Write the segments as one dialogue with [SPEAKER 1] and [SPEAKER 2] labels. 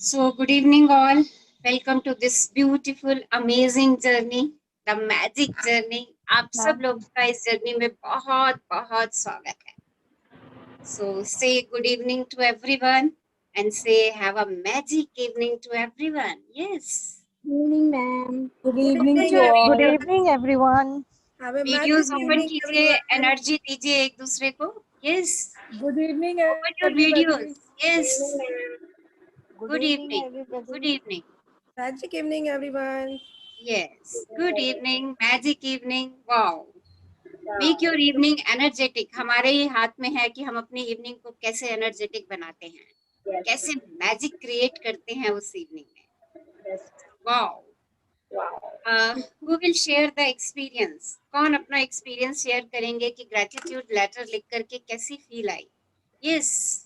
[SPEAKER 1] So, good evening, all. Welcome to this beautiful, amazing journey, the magic journey. आप सब लोग का इस जर्नी में बहुत बहुत स्वागत है. So, say good evening to everyone and say have a magic evening to everyone. Yes.
[SPEAKER 2] Good evening, ma'am.
[SPEAKER 3] Good evening
[SPEAKER 1] Good
[SPEAKER 3] to all.
[SPEAKER 4] Good evening, everyone.
[SPEAKER 3] Have a
[SPEAKER 1] Videos
[SPEAKER 3] magic
[SPEAKER 1] open
[SPEAKER 3] evening,
[SPEAKER 1] कीजिए,
[SPEAKER 3] everyone.
[SPEAKER 1] energy दीजिए एक दूसरे को. Yes.
[SPEAKER 3] Good evening,
[SPEAKER 1] Open your
[SPEAKER 3] everybody.
[SPEAKER 1] videos. Yes. Good
[SPEAKER 4] evening,
[SPEAKER 1] evening.
[SPEAKER 4] everybody.
[SPEAKER 1] Good evening.
[SPEAKER 3] Magic evening, everyone.
[SPEAKER 1] Yes. Good evening. Magic evening. Wow. Make your evening energetic. हमारे ही हाथ में है कि हम अपनी इवनिंग को कैसे एनर्जेटिक बनाते हैं, कैसे मैजिक क्रिएट करते हैं उस इवनिंग में. Wow. Who will share the experience? कौन अपना एक्सपीरियंस शेयर करेंगे कि ग्रेटिट्यूड लेटर लिख करके कैसी फील आई? यस,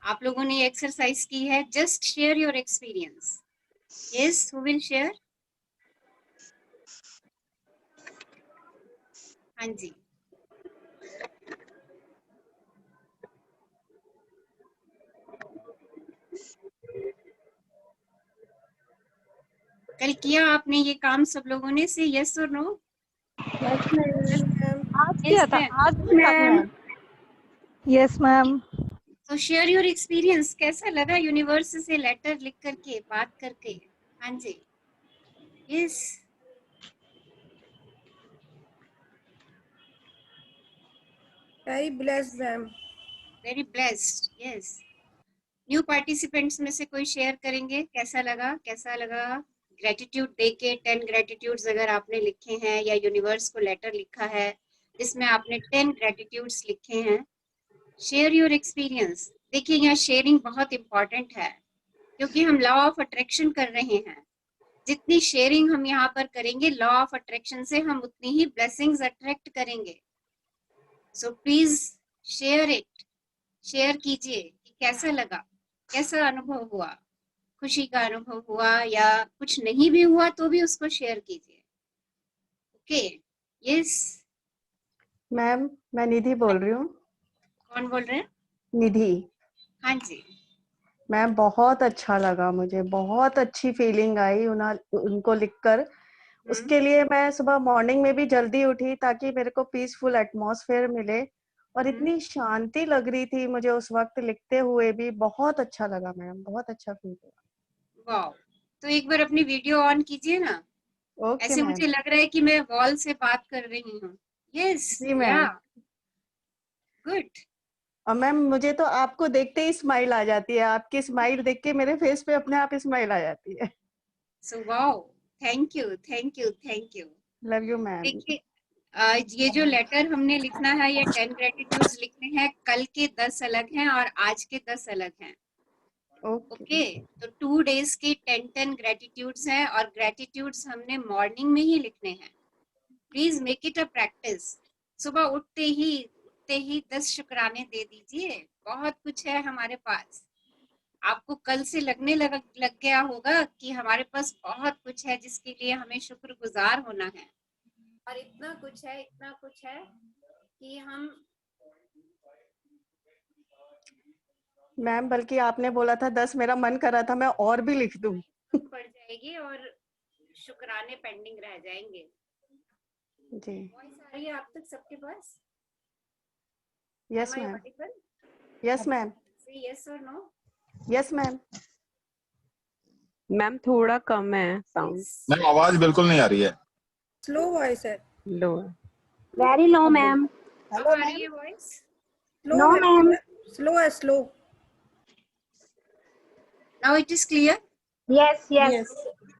[SPEAKER 1] आप लोगों ने एक्सरसाइज की है. Just share your experience. Yes, who will share? हाँ जी. कल किया आपने ये काम सब लोगों ने? से यस और नो?
[SPEAKER 3] Yes, ma'am.
[SPEAKER 4] आज किया था, आज किया था. Yes, ma'am.
[SPEAKER 1] तो शेयर योर एक्सपीरियंस. कैसा लगा यूनिवर्स से लेटर लिख करके, बात करके? हाँ जी. Yes.
[SPEAKER 3] Very blessed, ma'am.
[SPEAKER 1] Very blessed. Yes. New participants में से कोई शेयर करेंगे? कैसा लगा, कैसा लगा? ग्रेटिट्यूड दे के 10 ग्रेटिट्यूड्स अगर आपने लिखे हैं या यूनिवर्स को लेटर लिखा है जिसमें आपने 10 ग्रेटिट्यूड्स लिखे हैं. Share your experience. देखिए, यहाँ शेयरिंग बहुत इंपॉर्टेंट है क्योंकि हम लॉ ऑफ अट्रैक्शन कर रहे हैं. जितनी शेयरिंग हम यहाँ पर करेंगे लॉ ऑफ अट्रैक्शन से, हम उतनी ही ब्लेसिंग्स अट्रैक्ट करेंगे. So please share it. Share कीजिए कि कैसा लगा, कैसा अनुभव हुआ. खुशी का अनुभव हुआ या कुछ नहीं भी हुआ तो भी उसको शेयर कीजिए। Okay, yes.
[SPEAKER 4] मैम, मैं निधि बोल रही हूँ।
[SPEAKER 1] कौन बोल रहे हैं?
[SPEAKER 4] निधि।
[SPEAKER 1] हाँ जी।
[SPEAKER 4] मैम, बहुत अच्छा लगा, मुझे बहुत अच्छी फीलिंग आई उनको लिखकर। उसके लिए मैं सुबह मॉर्निंग में भी जल्दी उठी ताकि मेरे को पीसफुल एटमॉस्फेयर मिले, और इतनी शांति लग रही थी मुझे उस वक्त लिखते हुए भी। बहुत अच्छा लगा मैम, बहुत अच्छा फील हुआ।
[SPEAKER 1] वाओ, तो एक बार अपनी वीडियो ऑन कीजिए ना।
[SPEAKER 4] ओके
[SPEAKER 1] ऐसे
[SPEAKER 4] मैम।
[SPEAKER 1] मुझे लग रहा है कि मैं वॉल से बात कर रही हूँ। यस,
[SPEAKER 4] जी
[SPEAKER 1] या
[SPEAKER 4] मैम।
[SPEAKER 1] गुड।
[SPEAKER 4] और मैम, मुझे तो आपको देखते ही स्माइल आ जाती है। आपकी स्माइल देख के मेरे फेस पे अपने आप स्माइल आ जाती है।
[SPEAKER 1] So wow, thank you, thank you, thank you.
[SPEAKER 4] Love you ma'am.
[SPEAKER 1] देखिए, ये जो लेटर हमने लिखना है, ये 10 ग्रेटिट्यूड्स लिखने हैं। कल के 10 अलग हैं और आज के 10 अलग हैं।
[SPEAKER 4] ओके।
[SPEAKER 1] ओके, तो 2 डेज के 10 ग्रेटिट्यूड्स हैं और ग्रेटिट्यूड्स हमने मॉर्निंग में ही लिखने हैं। Please make it a practice. सुबह उठते ही 10 शुक्राने दे दीजिए। बहुत कुछ है हमारे पास। आपको कल से लग गया होगा कि हमारे पास बहुत कुछ है जिसके लिए हमें शुक्रगुजार होना है। और इतना कुछ है, इतना कुछ है कि हम
[SPEAKER 4] मैम, बल्कि आपने बोला था 10, मेरा मन कर रहा था मैं और भी लिख दूं।
[SPEAKER 1] पड़ जाएगी और शुक्राने पेंडिंग रह जाएंगे।
[SPEAKER 4] जी।
[SPEAKER 1] वॉइस आ रही है आप तक सबके पास?
[SPEAKER 4] Yes
[SPEAKER 1] Am I
[SPEAKER 4] ma'am.
[SPEAKER 1] audible?
[SPEAKER 4] Yes ma'am.
[SPEAKER 1] Say yes or no?
[SPEAKER 4] Yes ma'am.
[SPEAKER 5] Ma'am थोड़ा कम है साउंड,
[SPEAKER 1] Yes.
[SPEAKER 6] मैम आवाज बिल्कुल नहीं आ रही है।
[SPEAKER 3] स्लो वॉइस है।
[SPEAKER 5] लो है।
[SPEAKER 2] Very low, ma'am.
[SPEAKER 1] अब आ रही है वॉइस?
[SPEAKER 3] स्लो
[SPEAKER 2] No,
[SPEAKER 3] है,
[SPEAKER 2] ma'am.
[SPEAKER 3] स्लो है, slow.
[SPEAKER 1] Now it is clear?
[SPEAKER 2] Yes, yes.
[SPEAKER 3] Yes.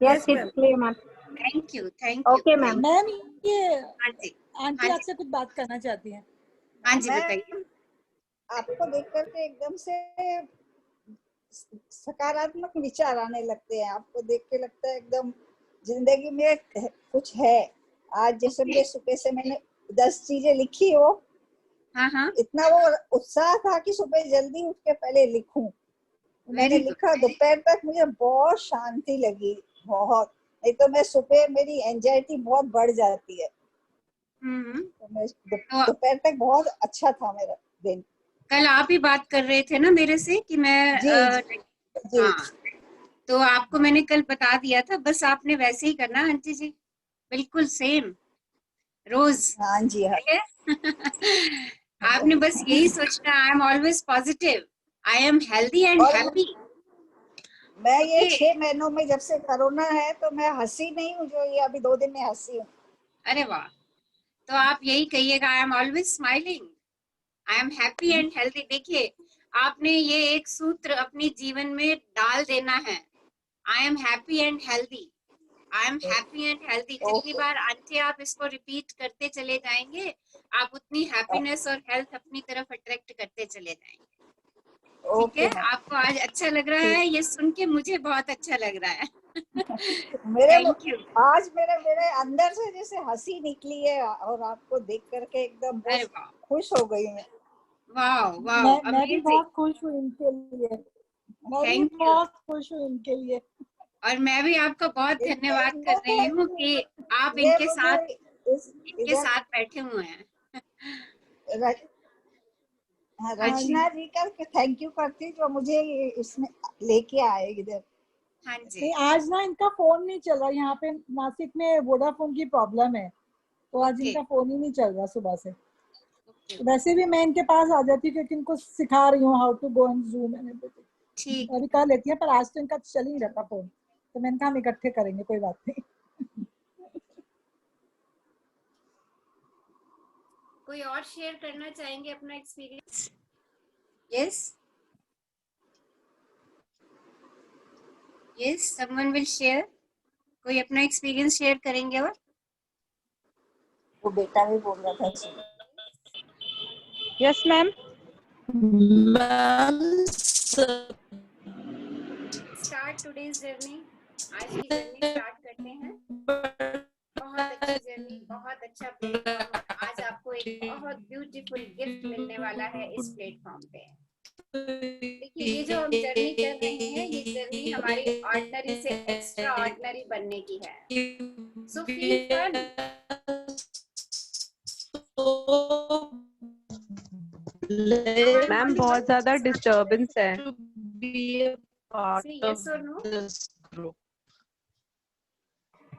[SPEAKER 2] Yes,
[SPEAKER 3] Yes,
[SPEAKER 2] it's
[SPEAKER 3] ma'am.
[SPEAKER 2] clear, ma'am.
[SPEAKER 1] Thank you, thank you.
[SPEAKER 2] Okay,
[SPEAKER 1] thank
[SPEAKER 2] ma'am.
[SPEAKER 1] you.
[SPEAKER 7] Ma'am, ये
[SPEAKER 1] हाँ जी,
[SPEAKER 7] aunty
[SPEAKER 1] हाँ जी,
[SPEAKER 7] आपसे कुछ बात करना चाहती हैं।
[SPEAKER 1] हाँ जी,
[SPEAKER 8] मैम,
[SPEAKER 1] बताइए।
[SPEAKER 8] आपको देख करके एकदम से सकारात्मक विचार आने लगते हैं। आपको देख के लगता है एकदम जिंदगी में कुछ है। आज जैसे मुझे सुबह से मैंने 10 चीजें लिखी हो,
[SPEAKER 1] हाँ हाँ,
[SPEAKER 8] इतना वो उत्साह था कि सुबह जल्दी उठ के पहले लिखूं। मैंने
[SPEAKER 1] वेरी गुड।
[SPEAKER 8] लिखा, दोपहर तक मुझे बहुत शांति लगी, बहुत। नहीं तो मैं सुबह मेरी एंजाइटी बहुत बढ़ जाती है। तो मैं
[SPEAKER 1] तो
[SPEAKER 8] दोपहर तक बहुत अच्छा था मेरा दिन।
[SPEAKER 1] कल आप ही बात कर रहे थे ना मेरे से कि मैं
[SPEAKER 8] जी जी।
[SPEAKER 1] हाँ, तो आपको मैंने कल बता दिया था, बस आपने वैसे ही करना आंटी जी, बिल्कुल सेम रोज।
[SPEAKER 8] हाँ जी, हाँ।
[SPEAKER 1] ठीक है? आपने बस यही सोचना, I am always positive, I am healthy and
[SPEAKER 8] और
[SPEAKER 1] हैप्पी।
[SPEAKER 8] मैं ये
[SPEAKER 1] ओके,
[SPEAKER 8] 6 महीनों में जब से कोरोना है तो मैं हंसी नहीं हूँ, जो ये अभी 2 दिन में हंसी हूँ।
[SPEAKER 1] अरे वाह, तो आप यही कहिएगा, I am always smiling, I am happy and healthy. देखिए, आपने ये एक सूत्र अपने जीवन में डाल देना है, I am happy and healthy, I am happy and healthy. जितनी बार आंटी आप इसको रिपीट करते चले जाएंगे, आप उतनी हैप्पीनेस और हेल्थ अपनी तरफ अट्रैक्ट करते चले जाएंगे। ठीक है?
[SPEAKER 8] Okay ma'am.
[SPEAKER 1] आपको आज अच्छा लग रहा है, ये सुन के मुझे बहुत अच्छा लग रहा है।
[SPEAKER 8] मेरे
[SPEAKER 1] थैंक यू।
[SPEAKER 8] आज मेरे अंदर से जैसे हंसी निकली है और आपको देख करके एकदम
[SPEAKER 1] अरे
[SPEAKER 8] बहुत
[SPEAKER 1] वाह,
[SPEAKER 8] खुश हो गई मैं।
[SPEAKER 1] वाह वाह,
[SPEAKER 7] मैं भी
[SPEAKER 1] अमेजिंग।
[SPEAKER 7] बहुत खुश हूँ इनके लिए। मैं भी
[SPEAKER 1] थैंक यू।
[SPEAKER 7] बहुत खुश हूँ इनके लिए।
[SPEAKER 1] और मैं भी आपका बहुत धन्यवाद कर रही हूँ कि आप
[SPEAKER 8] ये
[SPEAKER 1] इनके
[SPEAKER 8] मुझे
[SPEAKER 1] इनके साथ बैठे हुए हैं। हाँ जी,
[SPEAKER 8] रचना जी का थैंक यू करती जो मुझे इसमें लेके आए इधर।
[SPEAKER 1] हाँ जी।
[SPEAKER 7] नहीं, आज ना इनका फोन नहीं चल रहा, यहाँ पे नासिक में वोडाफोन की प्रॉब्लम है, तो आज
[SPEAKER 1] ओके,
[SPEAKER 7] इनका फोन ही नहीं चल रहा सुबह से।
[SPEAKER 1] ओके,
[SPEAKER 7] वैसे भी मैं इनके पास आ जाती हूँ क्योंकि इनको सिखा रही हूँ how to go in Zoom and everything,
[SPEAKER 1] ठीक।
[SPEAKER 7] अभी कर लेती है, पर आज तो इनका चल ही नहीं रहता फोन, तो मैंने कहा हम इकट्ठे करेंगे, कोई बात नहीं।
[SPEAKER 1] कोई और शेयर करना चाहेंगे अपना experience? Yes, yes, someone will share. कोई अपना एक्सपीरियंस शेयर करेंगे? और
[SPEAKER 8] वो बेटा भी बोल रहा था सुबह।
[SPEAKER 5] Yes ma'am.
[SPEAKER 1] Start today's journey. आज की जर्नी स्टार्ट करते हैं। बहुत अच्छी जर्नी, बहुत अच्छा प्लेटफॉर्म। आज आपको एक बहुत ब्यूटीफुल गिफ्ट मिलने वाला है इस प्लेटफॉर्म पे। देखिए ये जो हम जर्नी कर रहे हैं, ये जर्नी हमारी ऑर्डिनरी से एक्स्ट्रा ऑर्डिनरी बनने की है. So feel fun.
[SPEAKER 5] मैम बहुत ज्यादा डिस्टरबेंस है.
[SPEAKER 1] Say yes or no.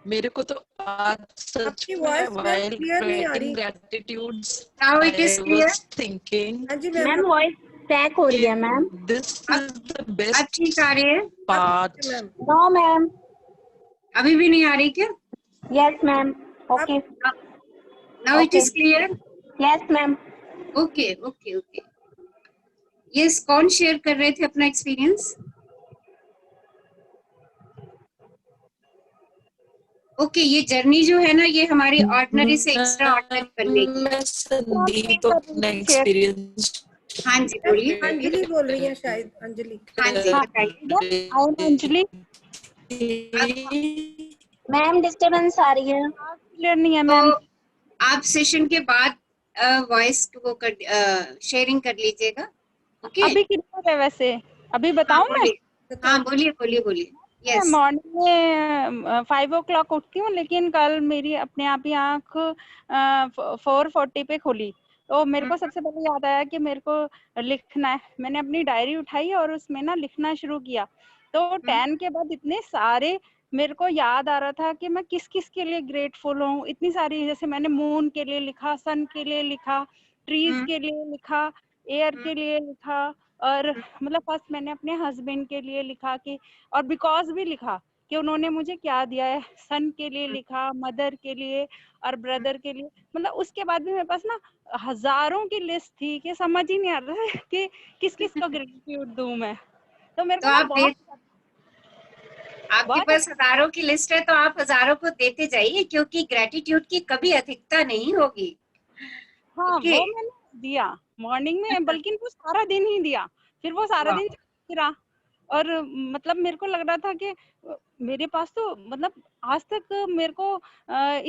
[SPEAKER 6] मेरे को तो आज सच
[SPEAKER 3] आपकी
[SPEAKER 6] में
[SPEAKER 3] वॉइस मैम
[SPEAKER 6] while
[SPEAKER 3] क्लियर नहीं आ
[SPEAKER 6] writing
[SPEAKER 3] रही.
[SPEAKER 6] gratitudes
[SPEAKER 1] Now it is
[SPEAKER 6] I
[SPEAKER 1] clear.
[SPEAKER 6] was thinking
[SPEAKER 3] हाँ जी मैम.
[SPEAKER 2] मैम वॉइस क्रैक हो रही है मैम.
[SPEAKER 6] this is the
[SPEAKER 1] अब
[SPEAKER 6] best
[SPEAKER 1] ठीक आ रही है?
[SPEAKER 6] part.
[SPEAKER 3] Ma'am
[SPEAKER 2] no ma'am.
[SPEAKER 1] अभी भी नहीं आ रही क्या?
[SPEAKER 2] Yes ma'am. Okay.
[SPEAKER 1] Now it is clear.
[SPEAKER 2] Yes ma'am.
[SPEAKER 1] Okay, okay, okay. Yes, कौन शेयर कर रहे थे अपना एक्सपीरियंस? ओके, ये जर्नी जो है ना, ये हमारी ऑर्डिनरी से एक्स्ट्रा ऑर्डिनरी बनने की.
[SPEAKER 6] मैं संदीप अपना एक्सपीरियंस
[SPEAKER 1] हाँ जी, बोलिए.
[SPEAKER 3] अंजलि बोल रही है शायद. अंजलि.
[SPEAKER 1] हाँ जी, बताइए.
[SPEAKER 5] अंजलि
[SPEAKER 2] मैम डिस्टरबेंस आ रही है.
[SPEAKER 5] क्लियर नहीं है
[SPEAKER 1] तो
[SPEAKER 5] मैम.
[SPEAKER 1] आप सेशन के बाद वॉइस को कर शेयरिंग कर लीजिएगा. ओके.
[SPEAKER 5] अभी कितना है वैसे? अभी बताऊं मैं?
[SPEAKER 1] हाँ, बोलिए बोलिए बोलिए. यस.
[SPEAKER 5] मॉर्निंग में 5 o'clock उठती हूँ, लेकिन कल मेरी अपने आप ही आँख 4:40 पे खुली. तो मेरे को सबसे पहले याद आया कि मेरे को लिखना है. मैंने अपनी डायरी उठाई और उसमें ना लिखना शुरू किया. तो 10 के बाद इतने सारे मेरे को याद आ रहा था कि मैं किस किस के लिए ग्रेटफुल हूँ. इतनी सारी, जैसे मैंने मून के लिए लिखा, सन के लिए लिखा, ट्रीज के लिए लिखा, एयर के लिए लिखा, और मतलब फर्स्ट मैंने अपने हस्बैंड के लिए लिखा कि, और बिकॉज भी लिखा कि उन्होंने मुझे क्या दिया है. सन के लिए लिखा, मदर के लिए और ब्रदर के लिए. मतलब उसके बाद भी मेरे पास ना हजारों की लिस्ट थी कि समझ ही नहीं आ रहा था कि किस किस को ग्रेटिट्यूड दूं मैं. तो मेरे
[SPEAKER 1] तो
[SPEAKER 5] को ना
[SPEAKER 1] आप
[SPEAKER 5] बहुत
[SPEAKER 1] आपके
[SPEAKER 5] बहुत
[SPEAKER 1] पास हजारों की लिस्ट है, तो आप हजारों को देते जाइए, क्योंकि ग्रेटिट्यूड की कभी अधिकता नहीं होगी.
[SPEAKER 5] हाँ
[SPEAKER 1] ओके.
[SPEAKER 5] वो मैंने दिया मॉर्निंग में, बल्कि वो सारा दिन ही दिया. फिर वो सारा
[SPEAKER 1] वाह.
[SPEAKER 5] दिन फिरा. और मतलब मेरे को लग रहा था कि मेरे पास तो मतलब आज तक मेरे को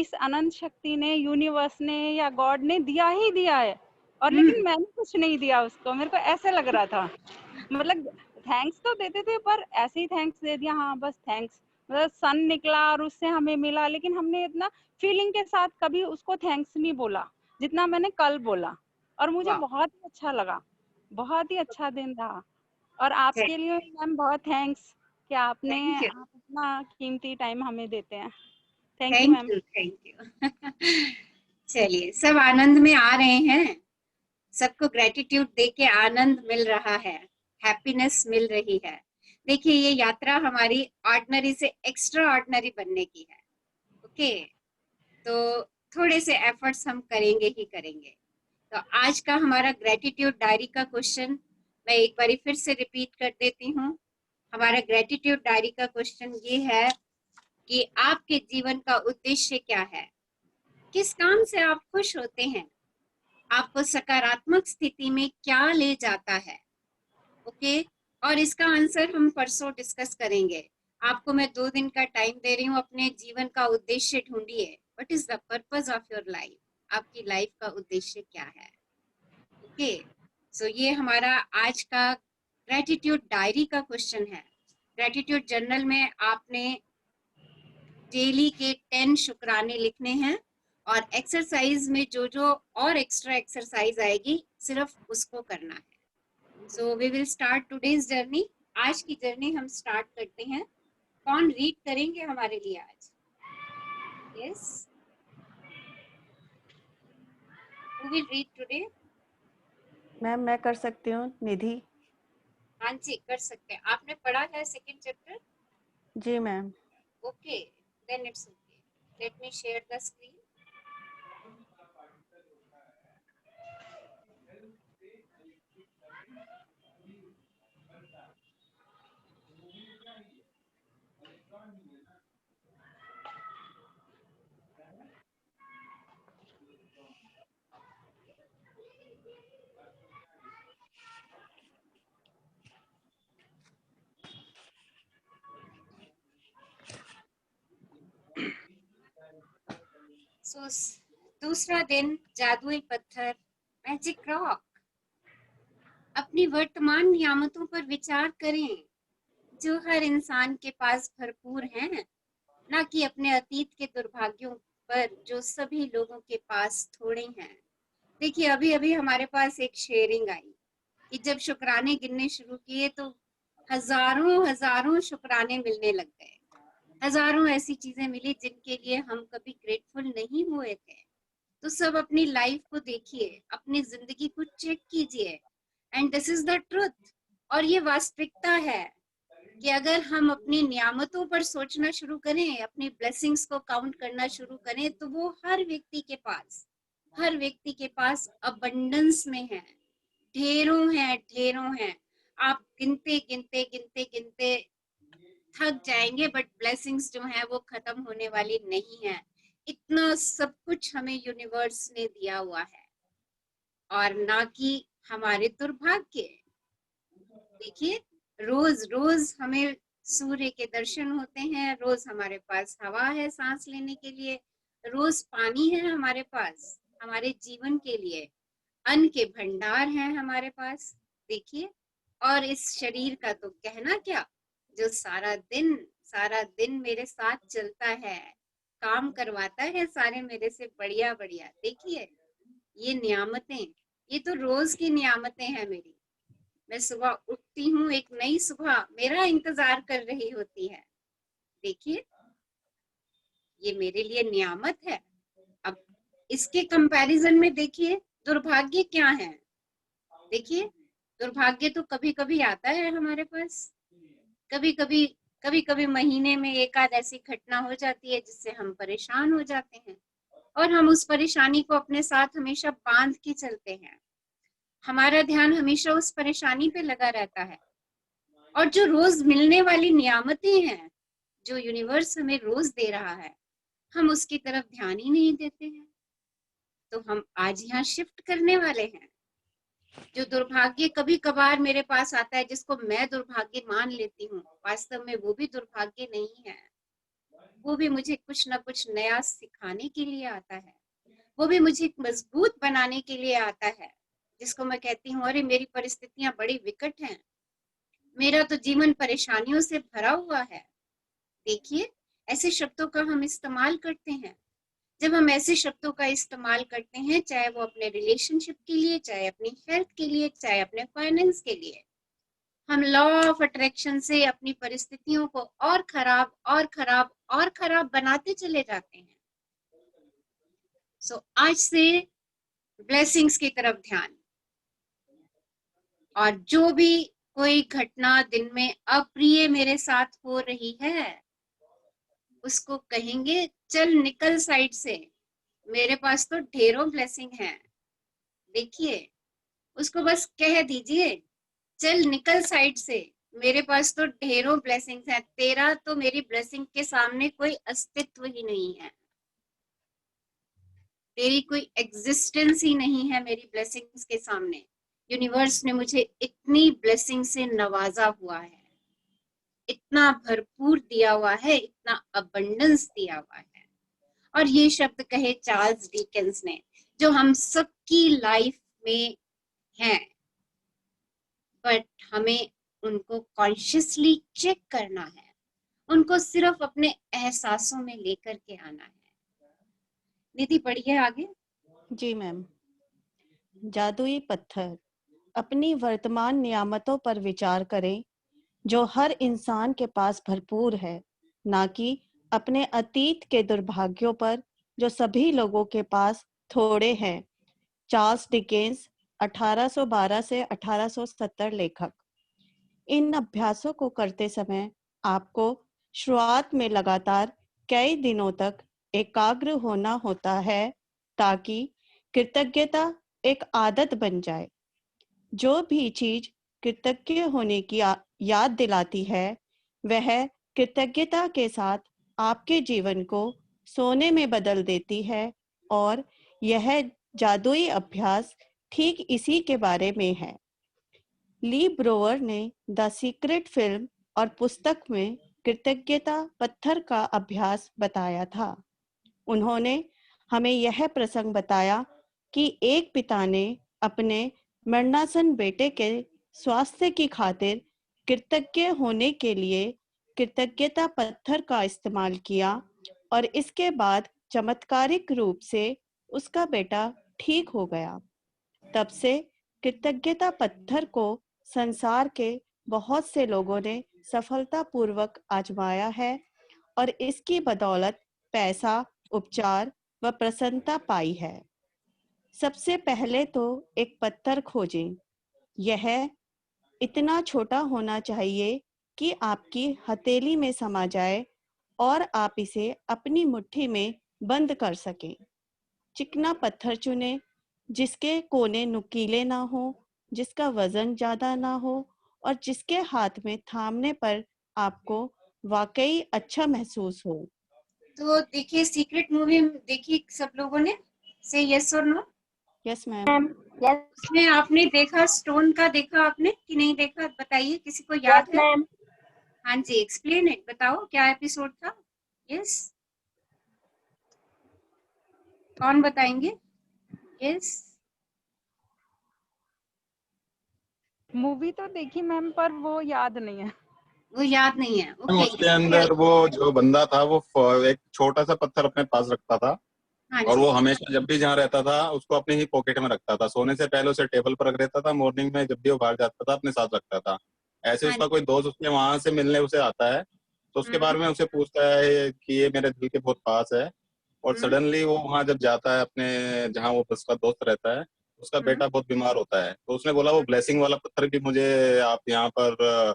[SPEAKER 5] इस अनंत शक्ति ने, यूनिवर्स ने या गॉड ने दिया ही दिया है, और लेकिन मैंने कुछ नहीं दिया उसको. मेरे को ऐसे लग रहा था. मतलब थैंक्स तो देते थे, पर ऐसे ही थैंक्स दे दिया. हाँ बस थैंक्स. मतलब सन निकला और उससे हमें मिला, लेकिन हमने इतना फीलिंग के साथ कभी उसको थैंक्स नहीं बोला जितना मैंने कल बोला. और मुझे
[SPEAKER 1] वाह.
[SPEAKER 5] बहुत ही अच्छा लगा. बहुत ही अच्छा दिन रहा. और आपके लिए मैम बहुत थैंक्स कि आपने
[SPEAKER 1] थैंक यू.
[SPEAKER 5] आप अपना कीमती टाइम हमें देते हैं. Thank you ma'am.
[SPEAKER 1] Thank you. चलिए, सब आनंद में आ रहे हैं. सबको ग्रेटिट्यूड देके आनंद मिल रहा है, हैप्पीनेस मिल रही है. देखिए, ये यात्रा हमारी ऑर्डिनरी से एक्स्ट्रा ऑर्डिनरी बनने की है. ओके. तो थोड़े से एफर्ट्स हम करेंगे ही करेंगे. तो आज का हमारा ग्रेटिट्यूड डायरी का क्वेश्चन मैं एक बार फिर से रिपीट कर देती हूँ. हमारा ग्रेटिट्यूड डायरी का क्वेश्चन ये है कि आपके जीवन का उद्देश्य क्या है, किस काम से आप खुश होते हैं, आपको सकारात्मक स्थिति में क्या ले जाता है. ओके. और इसका आंसर हम परसों डिस्कस करेंगे. आपको मैं 2 दिन का टाइम दे रही हूँ. अपने जीवन का उद्देश्य ढूंढिए. What is the purpose of your life. आपकी लाइफ का उद्देश्य क्या है. ओके. सो ये हमारा आज का ग्रेटिट्यूड डायरी का क्वेश्चन है. ग्रेटिट्यूड जर्नल में आपने डेली के 10 शुक्राने लिखने हैं, और एक्सरसाइज में जो जो और एक्स्ट्रा एक्सरसाइज आएगी, सिर्फ उसको करना है. So we will start today's journey. आज की जर्नी हम स्टार्ट करते हैं. कौन रीड करेंगे हमारे लिए आज? Yes, who will read today?
[SPEAKER 4] Ma'am मैं कर सकती हूँ. निधि.
[SPEAKER 1] हाँ जी, कर सकते हैं. आपने पढ़ा है सेकंड चैप्टर?
[SPEAKER 4] जी ma'am.
[SPEAKER 1] Okay, then it's okay. Let me share the screen. So दूसरा दिन, जादुई पत्थर, मैजिक रॉक. अपनी वर्तमान नियामतों पर विचार करें जो हर इंसान के पास भरपूर हैं, ना कि अपने अतीत के दुर्भाग्यों पर जो सभी लोगों के पास थोड़े हैं। देखिए, अभी अभी हमारे पास एक शेयरिंग आई कि जब शुक्राने गिनने शुरू किए तो हजारों हजारों शुक्राने मिलने लग गए। हजारों ऐसी चीजें मिली जिनके लिए हम कभी ग्रेटफुल नहीं हुए थे। तो सब अपनी लाइफ को देखिए, अपनी जिंदगी को चेक कीजिए, and this is the truth. और ये वास्तविकता है कि अगर हम अपनी नियामतों पर सोचना शुरू करें, अपनी ब्लेसिंग्स को काउंट करना शुरू करें, तो वो हर व्यक्ति के पास अबंडेंस में है, ढेरों हैं। आप गिनते गिनते गिनते गिनते थक जाएंगे, बट ब्लेसिंग्स जो है वो खत्म होने वाली नहीं है। इतना सब कुछ हमें यूनिवर्स ने दिया हुआ है, और ना कि हमारे दुर्भाग्य। देखिए, रोज रोज हमें सूर्य के दर्शन होते हैं, रोज हमारे पास हवा है सांस लेने के लिए, रोज पानी है हमारे पास हमारे जीवन के लिए, अन्न के भंडार हैं हमारे पास। देखिए, और इस शरीर का तो कहना क्या, जो सारा दिन मेरे साथ चलता है, काम करवाता है सारे मेरे से बढ़िया बढ़िया। देखिए, ये नियामतें, ये तो रोज की नियामतें हैं मेरी। मैं सुबह उठती हूँ, एक नई सुबह मेरा इंतजार कर रही होती है। देखिए, ये मेरे लिए नियामत है। अब इसके कंपैरिजन में देखिए दुर्भाग्य क्या है। देखिए, दुर्भाग्य तो कभी कभी आता है हमारे पास, कभी कभी महीने में एक आध ऐसी घटना हो जाती है जिससे हम परेशान हो जाते हैं, और हम उस परेशानी को अपने साथ हमेशा बांध के चलते हैं। हमारा ध्यान हमेशा उस परेशानी पे लगा रहता है, और जो रोज मिलने वाली नियामतें हैं, जो यूनिवर्स हमें रोज दे रहा है, हम उसकी तरफ ध्यान ही नहीं देते हैं। तो हम आज यहाँ शिफ्ट करने वाले हैं। जो दुर्भाग्य कभी कभार मेरे पास आता है, जिसको मैं दुर्भाग्य मान लेती हूँ, वास्तव में वो भी दुर्भाग्य नहीं है। वो भी मुझे कुछ ना कुछ नया सिखाने के लिए आता है, वो भी मुझे मजबूत बनाने के लिए आता है, जिसको मैं कहती हूँ, अरे मेरी परिस्थितियां बड़ी विकट हैं, मेरा तो जीवन परेशानियों से भरा हुआ है। देखिए, ऐसे शब्दों का हम इस्तेमाल करते हैं। जब हम ऐसे शब्दों का इस्तेमाल करते हैं, चाहे वो अपने रिलेशनशिप के लिए, चाहे अपनी हेल्थ के लिए, चाहे अपने फाइनेंस के लिए, हम लॉ ऑफ अट्रैक्शन से अपनी परिस्थितियों को और खराब और खराब और खराब बनाते चले जाते हैं। सो आज से ब्लेसिंग्स की तरफ ध्यान, और जो भी कोई घटना दिन में अप्रिय मेरे साथ हो रही है, उसको कहेंगे चल निकल साइड से, मेरे पास तो ढेरों ब्लेसिंग है। देखिए, उसको बस कह दीजिए चल निकल साइड से, मेरे पास तो ढेरों ब्लेसिंग्स हैं, तेरा तो मेरी ब्लेसिंग के सामने कोई अस्तित्व ही नहीं है, तेरी कोई एग्जिस्टेंस ही नहीं है मेरी ब्लेसिंग्स के सामने। यूनिवर्स ने मुझे इतनी ब्लेसिंग से नवाजा हुआ है, इतना भरपूर दिया हुआ है, इतना अबंडेंस दिया हुआ है। और ये शब्द कहे चार्ल्स डिकेंस ने, जो हम सबकी लाइफ में हैं, बट हमें उनको कॉन्शियसली चेक करना है, उनको सिर्फ अपने एहसासों में लेकर के आना है। निधि, पढ़िए आगे।
[SPEAKER 4] जी मैम। जादुई पत्थर। अपनी वर्तमान नियामतों पर विचार करें जो हर इंसान के पास भरपूर है, ना कि अपने अतीत के दुर्भाग्यों पर जो सभी लोगों के पास थोड़े हैं। चार्ल्स डिकेंस, 1812 से 1870 लेखक। इन अभ्यासों को करते समय आपको शुरुआत में लगातार कई दिनों तक एकाग्र होना होता है, ताकि कृतज्ञता एक आदत बन जाए। जो भी चीज कृतज्ञ होने की याद दिलाती है, वह कृतज्ञता के साथ आपके जीवन को सोने में बदल देती है, और यह जादुई अभ्यास ठीक इसी के बारे में है। ली ब्रोवर ने द सीक्रेट फिल्म और पुस्तक में कृतज्ञता पत्थर का अभ्यास बताया था। उन्होंने हमें यह प्रसंग बताया कि एक पिता ने अपने मरणासन बेटे के स्वास्थ्य की खातिर कृतज्ञ होने के लिए कृतज्ञता पत्थर का इस्तेमाल किया और इसके बाद चमत्कारिक रूप से उसका बेटा ठीक हो गया। तब से कृतज्ञता पत्थर को संसार के बहुत से लोगों ने सफलतापूर्वक आजमाया है और इसकी बदौलत पैसा, उपचार व प्रसन्नता पाई है। सबसे पहले तो एक पत्थर खोजें। यह इतना छोटा होना चाहिए कि आपकी हथेली में समा जाए और आप इसे अपनी मुट्ठी में बंद कर सकें। चिकना पत्थर चुनें जिसके कोने नुकीले ना हो, जिसका वजन ज्यादा ना हो और जिसके हाथ में थामने पर आपको वाकई अच्छा महसूस हो।
[SPEAKER 1] तो देखिए सीक्रेट मूवी देखी सब लोगों ने, से यस और no?
[SPEAKER 4] Yes ma'am.
[SPEAKER 2] Ma'am yes
[SPEAKER 1] उसमें आपने देखा स्टोन का, देखा आपने कि नहीं देखा, बताइए, किसी को
[SPEAKER 2] यस
[SPEAKER 1] याद है?
[SPEAKER 2] मैम।
[SPEAKER 1] हाँ जी, एक्सप्लेन इट, बताओ क्या एपिसोड था? यस, कौन बताएंगे? यस,
[SPEAKER 5] मूवी तो देखी मैम, पर वो याद नहीं है।
[SPEAKER 1] वो याद नहीं है।
[SPEAKER 9] मैम,
[SPEAKER 1] ओके,
[SPEAKER 9] उसके अंदर वो जो बंदा था वो एक छोटा सा पत्थर अपने पास रखता था
[SPEAKER 1] हाँ
[SPEAKER 9] और
[SPEAKER 1] जी,
[SPEAKER 9] वो हमेशा जब भी जहाँ रहता था उसको अपने ही पॉकेट में रखता था। सोने से पहले उसे टेबल पर रख देता था, मॉर्निंग में जब भी वो बाहर जाता था अपने साथ रखता था। ऐसे
[SPEAKER 1] हाँ
[SPEAKER 9] उसका
[SPEAKER 1] जी,
[SPEAKER 9] कोई दोस्त उसके वहां से मिलने उसे आता है तो उसके बारे में उसे पूछता है कि ये मेरे दिल के बहुत पास है। और
[SPEAKER 1] हम्म,
[SPEAKER 9] सडनली वो वहां जब जाता है अपने जहाँ वो उसका दोस्त रहता है, उसका
[SPEAKER 1] हम्म,
[SPEAKER 9] बेटा बहुत बीमार होता है। तो उसने बोला वो ब्लेसिंग वाला पत्थर भी मुझे आप यहाँ पर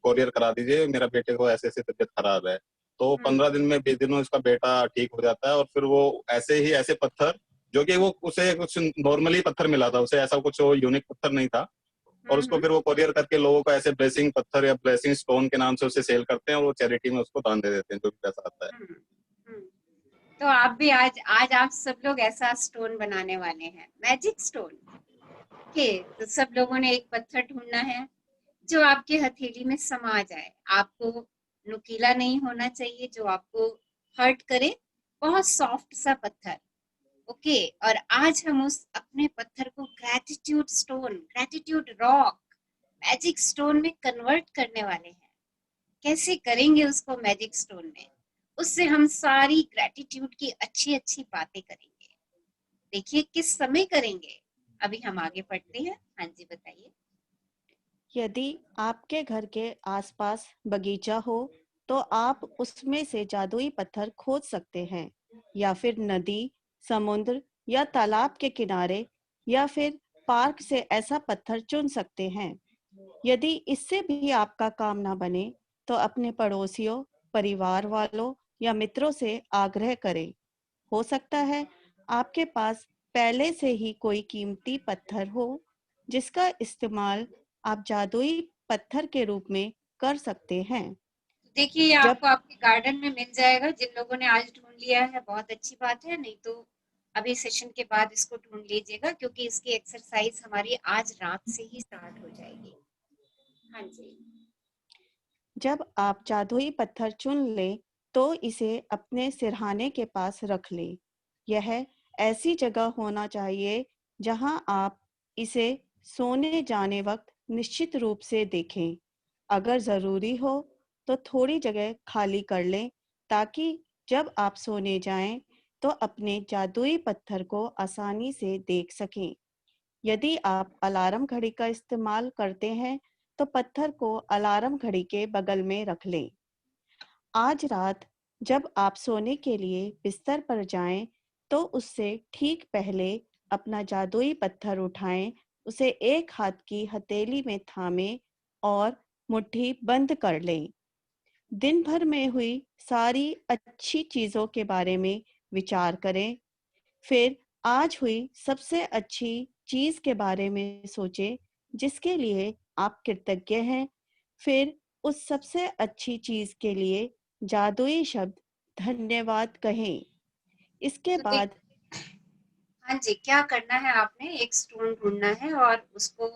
[SPEAKER 9] कोरियर करा दीजिए, मेरा बेटे को ऐसे ऐसे तबीयत खराब है। तो 15 दिन में 20 दिन में उसका बेटा ठीक हो जाता है। और फिर वो ऐसे ही ऐसे पत्थर, जो कि वो उसे कुछ नॉर्मली पत्थर मिला था, उसे ऐसा कुछ यूनिक पत्थर नहीं था, और उसको फिर वो कोरियर करके लोगों को ऐसे ब्लेसिंग पत्थर या ब्लेसिंग स्टोन के नाम से उसे सेल करते हैं और वो चैरिटी में उसको दान दे देते हैं जो भी पैसा आता है।
[SPEAKER 1] हम्म, हम्म। तो आप भी आज आज आप सब लोग ऐसा स्टोन बनाने वाले हैं, मैजिक स्टोन। ओके, तो सब लोगों ने एक पत्थर ढूंढना है जो आपके हथेली में समा जाए। आपको नुकीला नहीं होना चाहिए, जो आपको हर्ट करे, बहुत सॉफ्ट सा पत्थर। ओके, और आज हम उस अपने पत्थर को gratitude stone, gratitude rock, magic stone में कन्वर्ट करने वाले हैं। कैसे करेंगे उसको मैजिक स्टोन में? उससे हम सारी ग्रेटिट्यूड की अच्छी अच्छी बातें करेंगे। देखिए किस समय करेंगे, अभी हम आगे पढ़ते हैं। हाँ जी, बताइए।
[SPEAKER 4] यदि आपके घर के आसपास बगीचा हो तो आप उसमें से जादुई पत्थर खोज सकते हैं, या फिर नदी, समुद्र या तालाब के किनारे या फिर पार्क से ऐसा पत्थर चुन सकते हैं। यदि इससे भी आपका काम ना बने तो अपने पड़ोसियों, परिवार वालों या मित्रों से आग्रह करें। हो सकता है आपके पास पहले से ही कोई कीमती पत्थर हो जिसका इस्तेमाल आप जादुई पत्थर के रूप में कर सकते हैं।
[SPEAKER 1] देखिए ये
[SPEAKER 4] जब
[SPEAKER 1] आपको आपके गार्डन में मिल जाएगा। जिन लोगों ने आज ढूंढ लिया है बहुत अच्छी बात है, नहीं तो अभी सेशन के बाद इसको ढूंढ लीजिएगा, क्योंकि इसकी एक्सरसाइज हमारी आज रात से ही स्टार्ट हो जाएगी। हाँ जी,
[SPEAKER 4] जब आप जादुई पत्थर चुन लें तो इसे अपने सिरहाने के पास रख लें। यह ऐसी जगह होना चाहिए जहां आप इसे सोने जाने वक्त निश्चित रूप से देखें। अगर ज़रूरी हो तो थोड़ी जगह खाली कर लें ताकि जब आप सोने जाएं तो अपने जादुई पत्थर को आसानी से देख सकें। यदि आप अलार्म घड़ी का इस्तेमाल करते हैं तो पत्थर को अलार्म घड़ी के बगल में रख लें। आज रात जब आप सोने के लिए बिस्तर पर जाएं तो उससे ठीक पहले अपना जादुई पत्थर उठाएं, उसे एक हाथ की हथेली में थामें और मुट्ठी बंद कर लें। दिन भर में हुई सारी अच्छी चीजों के बारे में विचार करें। फिर आज हुई सबसे अच्छी चीज के बारे में सोचें जिसके लिए आप कृतज्ञ हैं। फिर उस सबसे अच्छी चीज के लिए जादुई शब्द धन्यवाद कहें। इसके
[SPEAKER 1] तो देख,
[SPEAKER 4] बाद
[SPEAKER 1] हाँ जी, क्या करना है आपने? एक स्टोन ढूंढना है और उसको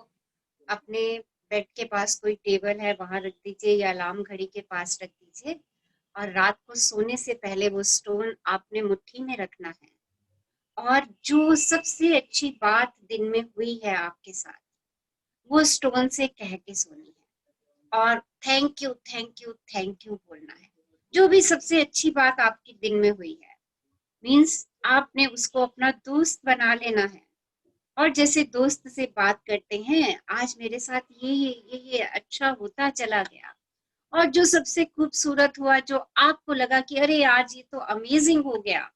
[SPEAKER 1] अपने बेड के पास कोई टेबल है वहां रख दीजिए या अलार्म घड़ी के पास रख दीजिए, और रात को सोने से पहले वो स्टोन आपने मुट्ठी में रखना है। और जो सबसे अच्छी बात दिन में हुई है आपके साथ, वो स्टोन से कह के सोनी है और thank you thank you thank you बोलना है। जो भी सबसे अच्छी बात आपके दिन में हुई है, मीन्स आपने उसको अपना दोस्त बना लेना है। और जैसे दोस्त से बात करते हैं, आज मेरे साथ ये अच्छा होता चला गया, और जो सबसे खूबसूरत हुआ, जो आपको लगा कि अरे आज ये तो अमेजिंग हो गया,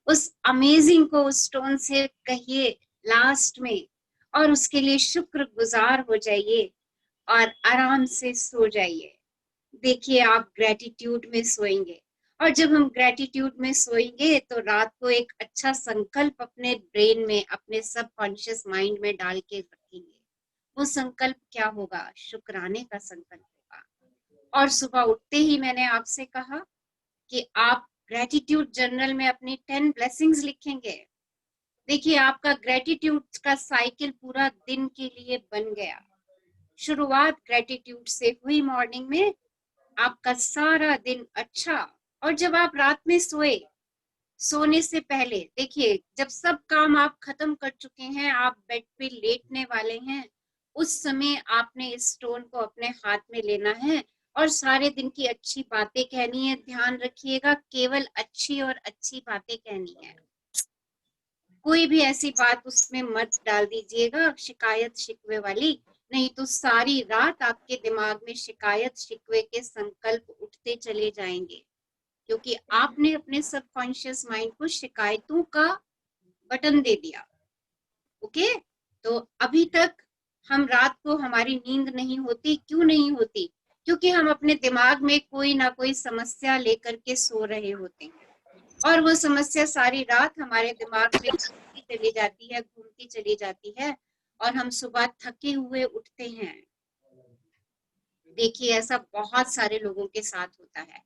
[SPEAKER 1] उस अमेजिंग को उस स्टोन से कहिए लास्ट में, और उसके लिए शुक्रगुजार हो जाइए और आराम से सो जाइए। देखिए आप ग्रेटिट्यूड में सोएंगे, और जब हम ग्रेटिट्यूड में सोएंगे तो रात को एक अच्छा संकल्प अपने ब्रेन में, अपने सबकॉन्शियस माइंड में डाल के रखेंगे। वो संकल्प क्या होगा? शुक्राने का संकल्प होगा। और सुबह उठते ही मैंने आपसे कहा कि आप ग्रेटिट्यूड जर्नल में अपनी 10 ब्लेसिंग्स लिखेंगे। देखिए आपका ग्रेटिट्यूड का साइकिल पूरा दिन के लिए बन गया। शुरुआत ग्रेटिट्यूड से हुई मॉर्निंग में, आपका सारा दिन अच्छा। और जब आप रात में सोने से पहले देखिए, जब सब काम आप खत्म कर चुके हैं, आप बेड पे लेटने वाले हैं, उस समय आपने इस स्टोन को अपने हाथ में लेना है और सारे दिन की अच्छी बातें कहनी है। ध्यान रखिएगा, केवल अच्छी और अच्छी बातें कहनी है। कोई भी ऐसी बात उसमें मत डाल दीजिएगा शिकायत शिकवे वाली, नहीं तो सारी रात आपके दिमाग में शिकायत शिकवे के संकल्प उठते चले जाएंगे, क्योंकि आपने अपने सबकॉन्शियस माइंड को शिकायतों का बटन दे दिया। ओके, तो अभी तक हम रात को हमारी नींद नहीं होती। क्यों नहीं होती? क्योंकि हम अपने दिमाग में कोई ना कोई समस्या लेकर के सो रहे होते हैं, और वो समस्या सारी रात हमारे दिमाग में घूमती चली जाती है, घूमती चली जाती है, और हम सुबह थके हुए उठते हैं। देखिए ऐसा बहुत सारे लोगों के साथ होता है।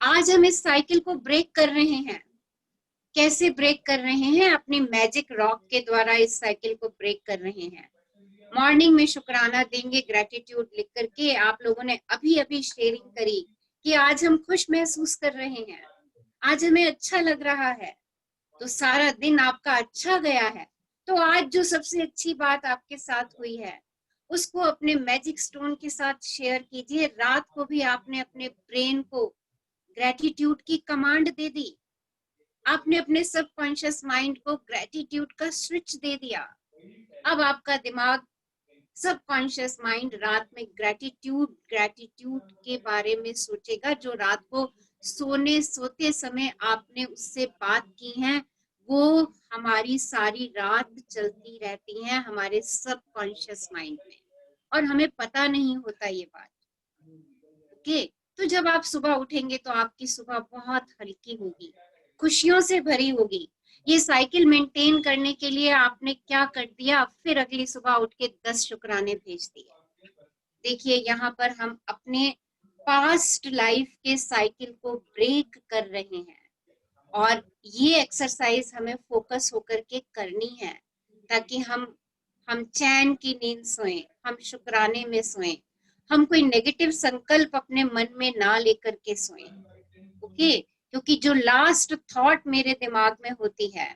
[SPEAKER 1] आज हम इस साइकिल को ब्रेक कर रहे हैं। कैसे ब्रेक कर रहे हैं? अपनी मैजिक रॉक के द्वारा इस साइकिल को ब्रेक कर रहे हैं। मॉर्निंग में शुक्राना देंगे, ग्रेटिट्यूड लिख करके। आप लोगों ने अभी अभी शेयरिंग करी कि आज हम खुश महसूस कर रहे हैं, आज हमें अच्छा लग रहा है, तो सारा दिन आपका अच्छा गया है। तो आज जो सबसे अच्छी बात आपके साथ हुई है, उसको अपने मैजिक स्टोन के साथ शेयर कीजिए। रात को भी आपने अपने ब्रेन को ग्रेटिट्यूड की कमांड दे दी, आपने अपने सबकॉन्शियस माइंड को ग्रेटिट्यूड का स्विच दे दिया। अब आपका दिमाग, सबकॉन्शियस माइंड रात में ग्रेटिट्यूड के बारे में सोचेगा, जो रात को सोते समय आपने उससे बात की है, वो हमारी सारी रात चलती रहती हैं हमारे सबकॉन्शियस माइंड में, और हमें पता नहीं होता ये बात। ओके, तो जब आप सुबह उठेंगे तो आपकी सुबह बहुत हल्की होगी, खुशियों से भरी होगी। ये साइकिल मेंटेन करने के लिए आपने क्या कर दिया? फिर अगली सुबह उठ के 10 शुक्राने भेज दिए। देखिए यहाँ पर हम अपने पास्ट लाइफ के साइकिल को ब्रेक कर रहे हैं, और ये एक्सरसाइज हमें फोकस होकर के करनी है, ताकि हम चैन की नींद सोएं, हम शुक्राने में सोएं, हम कोई नेगेटिव संकल्प अपने मन में ना लेकर के सोएं। ओके, क्योंकि जो लास्ट थॉट मेरे दिमाग में होती है,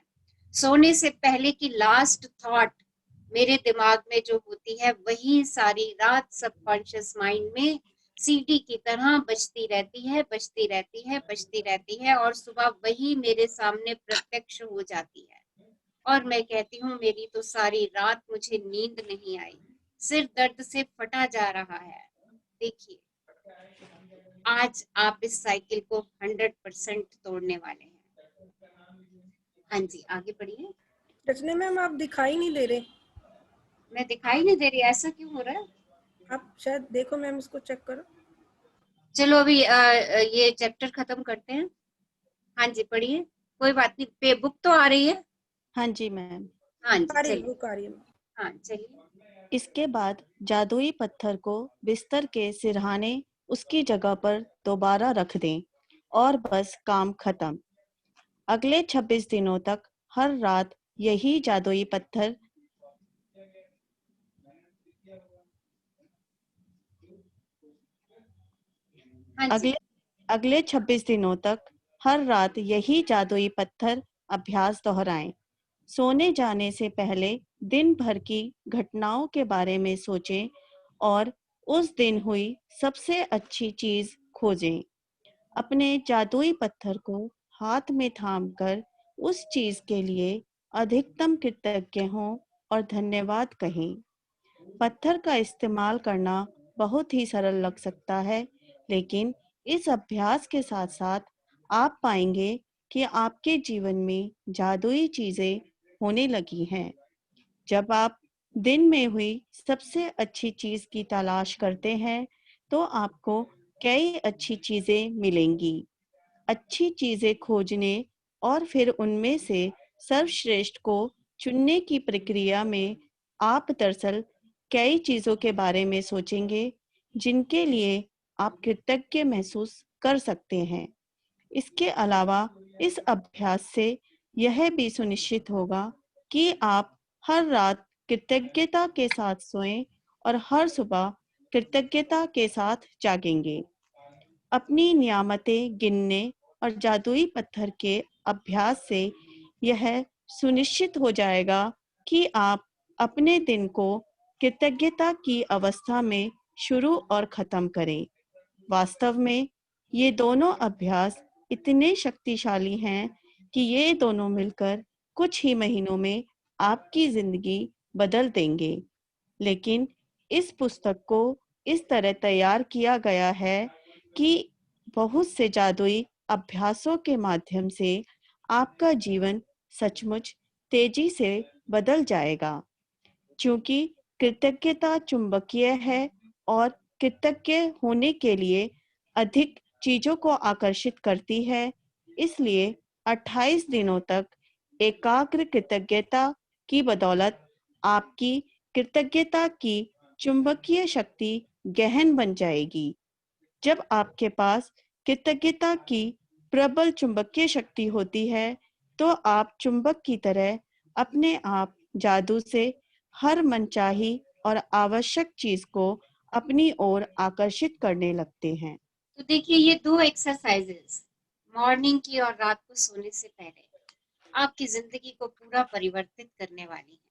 [SPEAKER 1] सोने से पहले की लास्ट थॉट मेरे दिमाग में जो होती है, वही सारी रात सबकॉन्शियस माइंड में सीडी की तरह बजती रहती है, बजती रहती है, बजती रहती है, और सुबह वही मेरे सामने प्रत्यक्ष हो जाती है। और मैं कहती हूँ मेरी तो सारी रात मुझे नींद नहीं आई, सिर दर्द से फटा जा रहा है। देखिए आज आप इस साइकिल को 100% तोड़ने वाले हैं। हाँ जी, आगे बढ़िए।
[SPEAKER 3] रजनी मैम आप दिखाई नहीं दे रहे।
[SPEAKER 1] मैं दिखाई नहीं दे रही, ऐसा क्यों हो रहा है?
[SPEAKER 3] आप शायद देखो मैम, इसको चेक करो।
[SPEAKER 1] चलो अभी ये चैप्टर खत्म करते हैं। हाँ जी पढ़िए, कोई बात नहीं, पे बुक तो आ रही है।
[SPEAKER 4] हाँ जी मैम।
[SPEAKER 1] हाँ जी
[SPEAKER 3] बुक
[SPEAKER 1] चलिए।
[SPEAKER 3] आ रही है।
[SPEAKER 1] हाँ चलिए।
[SPEAKER 4] इसके बाद जादुई पत्थर को बिस्तर के सिरहाने उसकी जगह पर दोबारा रख दें और बस काम खत्म। अगले 26 दिनों तक हर रात यही जादुई पत्थर
[SPEAKER 1] हाँ जी।
[SPEAKER 4] अगले 26 दिनों तक हर रात यही जादुई पत्थर अभ्यास दोहराएं। सोने जाने से पहले दिन भर की घटनाओं के बारे में सोचें और उस दिन हुई सबसे अच्छी चीज खोजें। अपने जादुई पत्थर को हाथ में थामकर उस चीज के लिए अधिकतम कृतज्ञ हों और धन्यवाद कहें। पत्थर का इस्तेमाल करना बहुत ही सरल लग सकता है, लेकिन इस अभ्यास के साथ साथ आप पाएंगे कि आपके जीवन में जादुई चीजें होने लगी हैं। जब आप दिन में हुई सबसे अच्छी चीज की तलाश करते हैं, तो आपको कई अच्छी चीजें मिलेंगी। अच्छी चीजें खोजने और फिर उनमें से सर्वश्रेष्ठ को चुनने की प्रक्रिया में आप दरअसल कई चीजों के बारे में सोचेंगे जिनके लिए आप कृतज्ञ महसूस कर सकते हैं। इसके अलावा इस अभ्यास से यह भी सुनिश्चित होगा कि आप हर रात कृतज्ञता के साथ सोएं और हर सुबह कृतज्ञता के साथ जागेंगे। अपनी नियामतें गिनने और जादुई पत्थर के अभ्यास से यह सुनिश्चित हो जाएगा कि आप अपने दिन को कृतज्ञता की अवस्था में शुरू और खत्म करें। वास्तव में ये दोनों अभ्यास इतने शक्तिशाली हैं कि ये दोनों मिलकर कुछ ही महीनों में आपकी जिंदगी बदल देंगे। लेकिन इस पुस्तक को इस तरह तैयार किया गया है कि बहुत से जादुई अभ्यासों के माध्यम से आपका जीवन सचमुच तेजी से बदल जाएगा। क्योंकि कृतज्ञता चुंबकीय है और कृतज्ञ होने के लिए अधिक चीजों को आकर्षित करती है, इसलिए 28 दिनों तक एकाग्र कृतज्ञता की बदौलत आपकी कृतज्ञता की चुंबकीय शक्ति गहन बन जाएगी। जब आपके पास कृतज्ञता की प्रबल चुंबकीय शक्ति होती है, तो आप चुंबक की तरह अपने आप जादू से हर मनचाही और आवश्यक चीज को अपनी ओर आकर्षित करने लगते हैं।
[SPEAKER 1] तो देखिए ये दो एक्सरसाइजेस मॉर्निंग की और रात को सोने से पहले आपकी जिंदगी को पूरा परिवर्तित करने वाली है।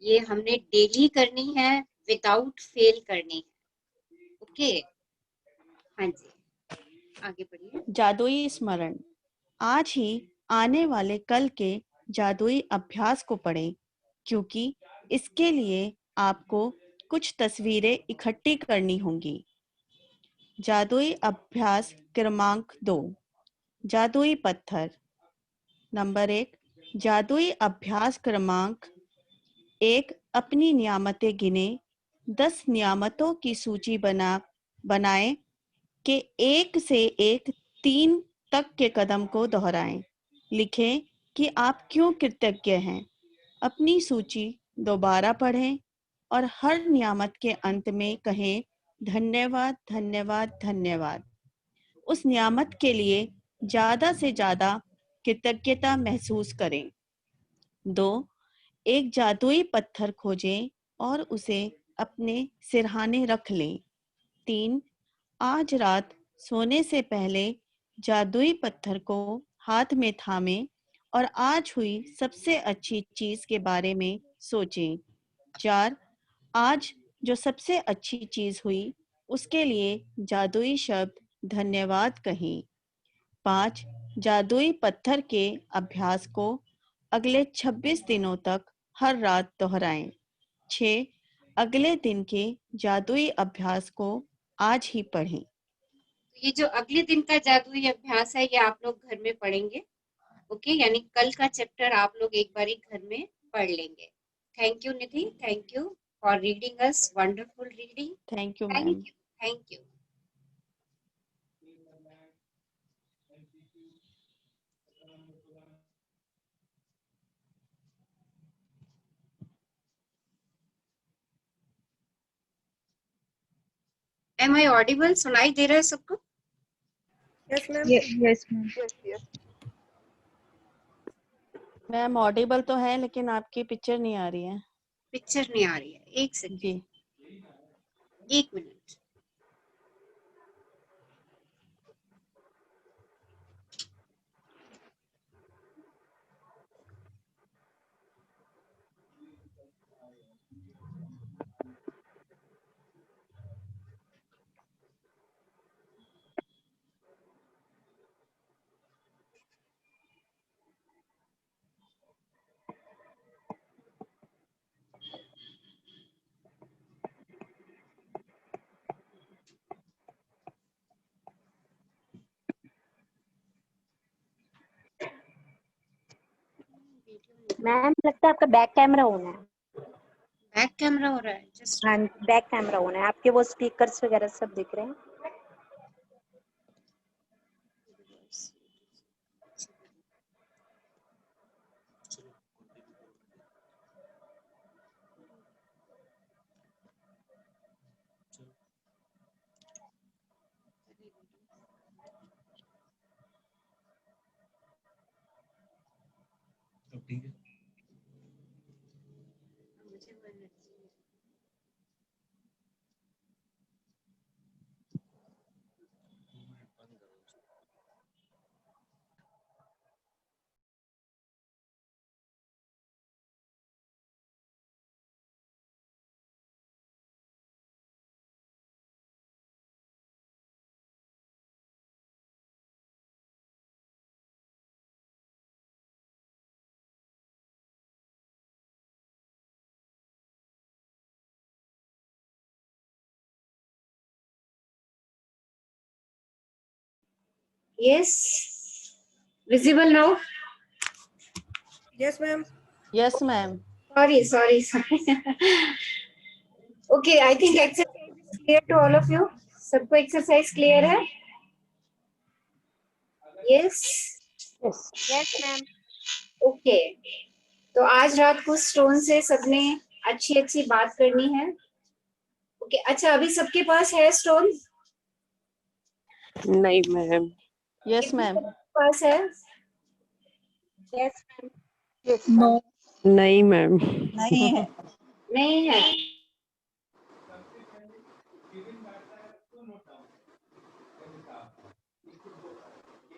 [SPEAKER 1] ये हमने डेली करनी है, विदाउट फेल करनी है। ओके, हाँ जी, आगे बढ़िए।
[SPEAKER 4] जादुई स्मरण। आज ही आने वाले कल के जादुई अभ्यास को पढ़ें, क्योंकि इसके लिए आपको कुछ तस्वीरें इकट्ठी करनी होंगी। जादुई अभ्यास क्रमांक 2, जादुई पत्थर। नंबर 1, जादुई अभ्यास क्रमांक 1, अपनी नियामतें गिने। 10 नियामतों की सूची बनाएं कि 1 से 3 तक के कदम को दोहराएं। लिखें कि आप क्यों कृतज्ञ हैं। अपनी सूची दोबारा पढ़ें और हर नियामत के अंत में कहें धन्यवाद, धन्यवाद, धन्यवाद। उस नियामत के लिए ज्यादा से ज्यादा कृतज्ञता महसूस करें। 2, एक जादुई पत्थर खोजें और उसे अपने सिरहाने रख लें। 3, आज रात सोने से पहले जादुई पत्थर को हाथ में थामें और आज हुई सबसे अच्छी चीज के बारे में सोचें। 4, आज जो सबसे अच्छी चीज हुई उसके लिए जादुई शब्द धन्यवाद कहें। 5, जादुई पत्थर के अभ्यास को अगले 26 दिनों तक हर रात दोहराएं। 6, अगले दिन के जादुई अभ्यास को आज ही पढ़ें।
[SPEAKER 1] तो ये जो अगले दिन का जादुई अभ्यास है ये आप लोग घर में पढ़ेंगे। ओके, यानी कल का चैप्टर आप लोग एक बारी घर में पढ़ लेंगे। Thank you Nidhi, thank you for reading us, wonderful reading.
[SPEAKER 4] Thank you
[SPEAKER 1] thank
[SPEAKER 4] ma'am.
[SPEAKER 1] You, thank you. Am I audible? सुनाई दे रहा है सबको?
[SPEAKER 3] Yes ma'am.
[SPEAKER 5] Yes ma'am.
[SPEAKER 4] Ma'am audible तो है, लेकिन आपकी पिक्चर नहीं आ रही है।
[SPEAKER 1] पिक्चर नहीं आ रही है, एक
[SPEAKER 4] जी।
[SPEAKER 1] Second, 1 minute.
[SPEAKER 2] मैम लगता है आपका बैक कैमरा ऑन है।
[SPEAKER 1] बैक कैमरा हो रहा है जस्ट।
[SPEAKER 2] हाँ, बैक कैमरा ऑन है, आपके वो स्पीकर्स वगैरह सब दिख रहे हैं।
[SPEAKER 10] ठीक है।
[SPEAKER 1] Yes, visible now.
[SPEAKER 3] Yes, ma'am.
[SPEAKER 4] Yes, ma'am.
[SPEAKER 1] Sorry. Okay, I think exercise is clear to all of you. सबको exercise clear है? Yes.
[SPEAKER 2] Yes ma'am.
[SPEAKER 1] Okay. तो आज रात को स्टोन से सबने अच्छी बात करनी है। Okay, अच्छा अभी सबके पास है स्टोन?
[SPEAKER 6] नहीं मैम।
[SPEAKER 4] Yes, ma'am.
[SPEAKER 1] पास है?
[SPEAKER 2] Yes ma'am.
[SPEAKER 7] नो
[SPEAKER 6] नहीं मैम।
[SPEAKER 8] नहीं है।
[SPEAKER 1] नहीं है।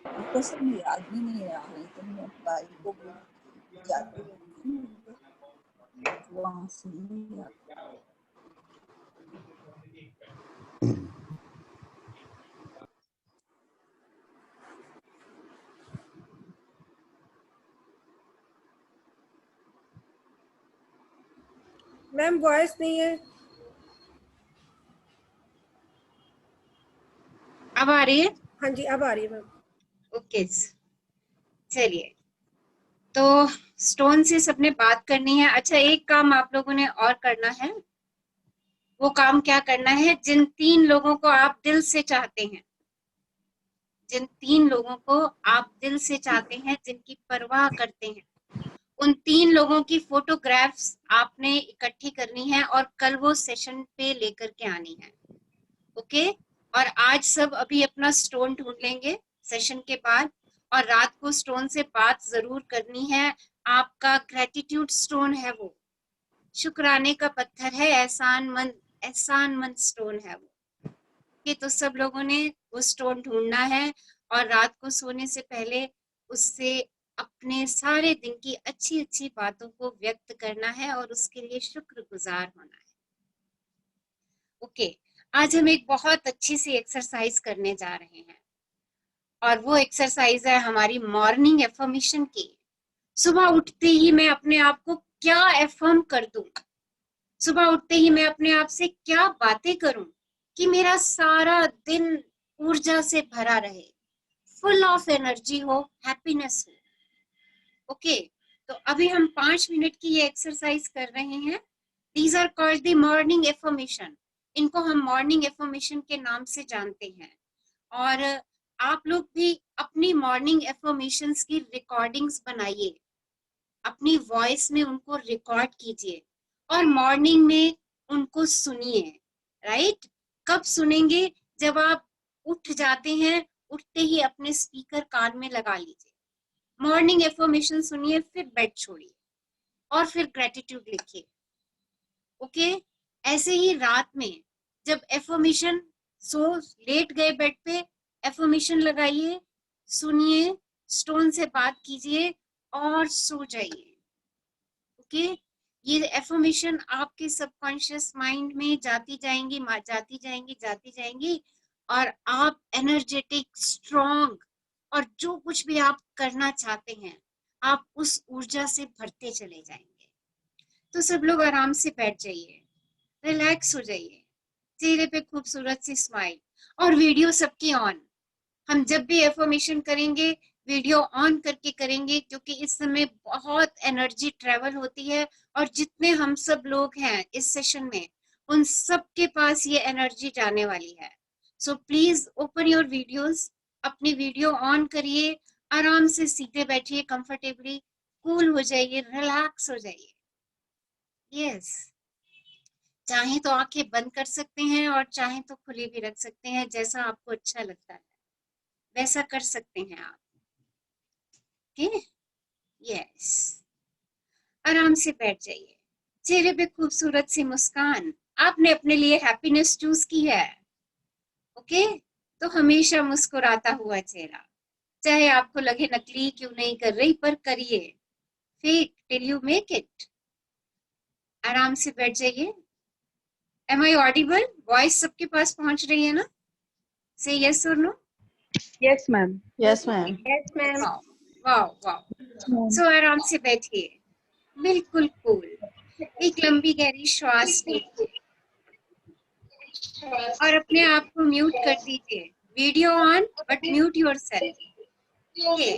[SPEAKER 8] आपको सब याद भी नहीं रहा है तो मैं भाई को जाती हूँ वहाँ से नहीं याद।
[SPEAKER 3] मैम वॉइस नहीं है।
[SPEAKER 1] अब आ रही है?
[SPEAKER 3] हाँ जी अब आ रही है मैम।
[SPEAKER 1] ओके चलिए, तो स्टोन से सबने बात करनी है। अच्छा एक काम आप लोगों ने और करना है। वो काम क्या करना है? जिन 3 लोगों को आप दिल से चाहते हैं, जिन 3 लोगों को आप दिल से चाहते हैं, जिनकी परवाह करते हैं, उन 3 लोगों की फोटोग्राफ्स आपने इकट्ठी करनी है और कल वो सेशन पे लेकर के आनी है। ओके? और आज सब अभी अपना स्टोन ढूंढ लेंगे सेशन के बाद, और रात को स्टोन से बात जरूर करनी है। आपका ग्रेटिट्यूड स्टोन है, वो शुक्राने का पत्थर है, एहसानमंद स्टोन है वो। कि तो सब लोगों ने वो स्टोन ढूंढना है और रात को सोने से पहले उससे अपने सारे दिन की अच्छी बातों को व्यक्त करना है और उसके लिए शुक्रगुजार होना है। ओके, आज हम एक बहुत अच्छी सी एक्सरसाइज करने जा रहे हैं और वो एक्सरसाइज है हमारी मॉर्निंग एफर्मेशन की। सुबह उठते ही मैं अपने आप को क्या एफर्म कर दूं, सुबह उठते ही मैं अपने आप से क्या बातें करूं कि मेरा सारा दिन ऊर्जा से भरा रहे, फुल ऑफ एनर्जी हो, हैप्पीनेस हो। ओके, तो अभी हम 5 मिनट की ये एक्सरसाइज कर रहे हैं। These are called the morning affirmation. इनको हम मॉर्निंग एफर्मेशन के नाम से जानते हैं। और आप लोग भी अपनी मॉर्निंग एफर्मेशंस की रिकॉर्डिंग्स बनाइए, अपनी वॉइस में उनको रिकॉर्ड कीजिए और मॉर्निंग में उनको सुनिए। राइट? कब सुनेंगे? जब आप उठ जाते हैं, उठते ही अपने स्पीकर कान में लगा लीजिए, मॉर्निंग एफर्मेशन सुनिए, फिर बेड छोड़िए और फिर ग्रेटिट्यूड लिखिए। ओके? ऐसे ही रात में जब एफर्मेशन, सो लेट गए बेड पे, एफर्मेशन लगाइए, सुनिए, स्टोन से बात कीजिए और सो जाइए। ओके? ये एफर्मेशन आपके सबकॉन्शियस माइंड में जाती जाएंगी और आप एनर्जेटिक, स्ट्रॉन्ग और जो कुछ भी आप करना चाहते हैं आप उस ऊर्जा से भरते चले जाएंगे। तो सब लोग आराम से बैठ जाइए, रिलैक्स हो जाइए, चेहरे पे खूबसूरत सी स्माइल और वीडियो सबकी ऑन। हम जब भी एफर्मेशन करेंगे वीडियो ऑन करके करेंगे, क्योंकि इस समय बहुत एनर्जी ट्रेवल होती है और जितने हम सब लोग हैं इस सेशन में उन सब के पास ये एनर्जी जाने वाली है। So please open your videos, अपनी वीडियो ऑन करिए, आराम से सीधे बैठिए, कंफर्टेबली कूल हो जाइए, रिलैक्स हो जाइए। यस, चाहे तो आंखें बंद कर सकते हैं और चाहे तो खुली भी रख सकते हैं, जैसा आपको अच्छा लगता है वैसा कर सकते हैं आप। ओके, यस, आराम से बैठ जाइए, चेहरे पे खूबसूरत सी मुस्कान, आपने अपने लिए हैप्पीनेस चूज की है। ओके, तो हमेशा मुस्कुराता हुआ चेहरा, चाहे आपको लगे नकली क्यों नहीं कर रही, पर करिए, fake till you make it. आराम से बैठ जाइए। M I Audible? वॉइस सबके पास पहुंच रही है ना? से यस और no?
[SPEAKER 5] Yes ma'am.
[SPEAKER 4] Yes ma'am.
[SPEAKER 2] Yes ma'am.
[SPEAKER 1] Wow wow wow. So आराम से बैठिए, बिल्कुल कूल। एक लंबी गहरी श्वास लीजिए और अपने आप को म्यूट कर दीजिए। Video on but mute yourself. Okay,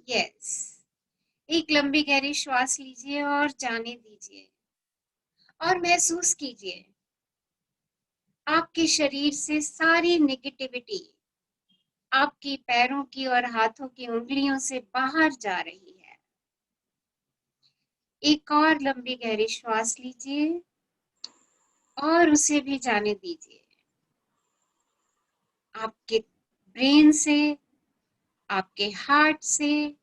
[SPEAKER 1] yes, एक लंबी गहरी श्वास लीजिए और जाने दीजिए और महसूस कीजिए आपके शरीर से सारी नेगेटिविटी आपकी पैरों की और हाथों की उंगलियों से बाहर जा रही है। एक और लंबी गहरी श्वास लीजिए और उसे भी जाने दीजिए। आपके ब्रेन से, आपके हार्ट से,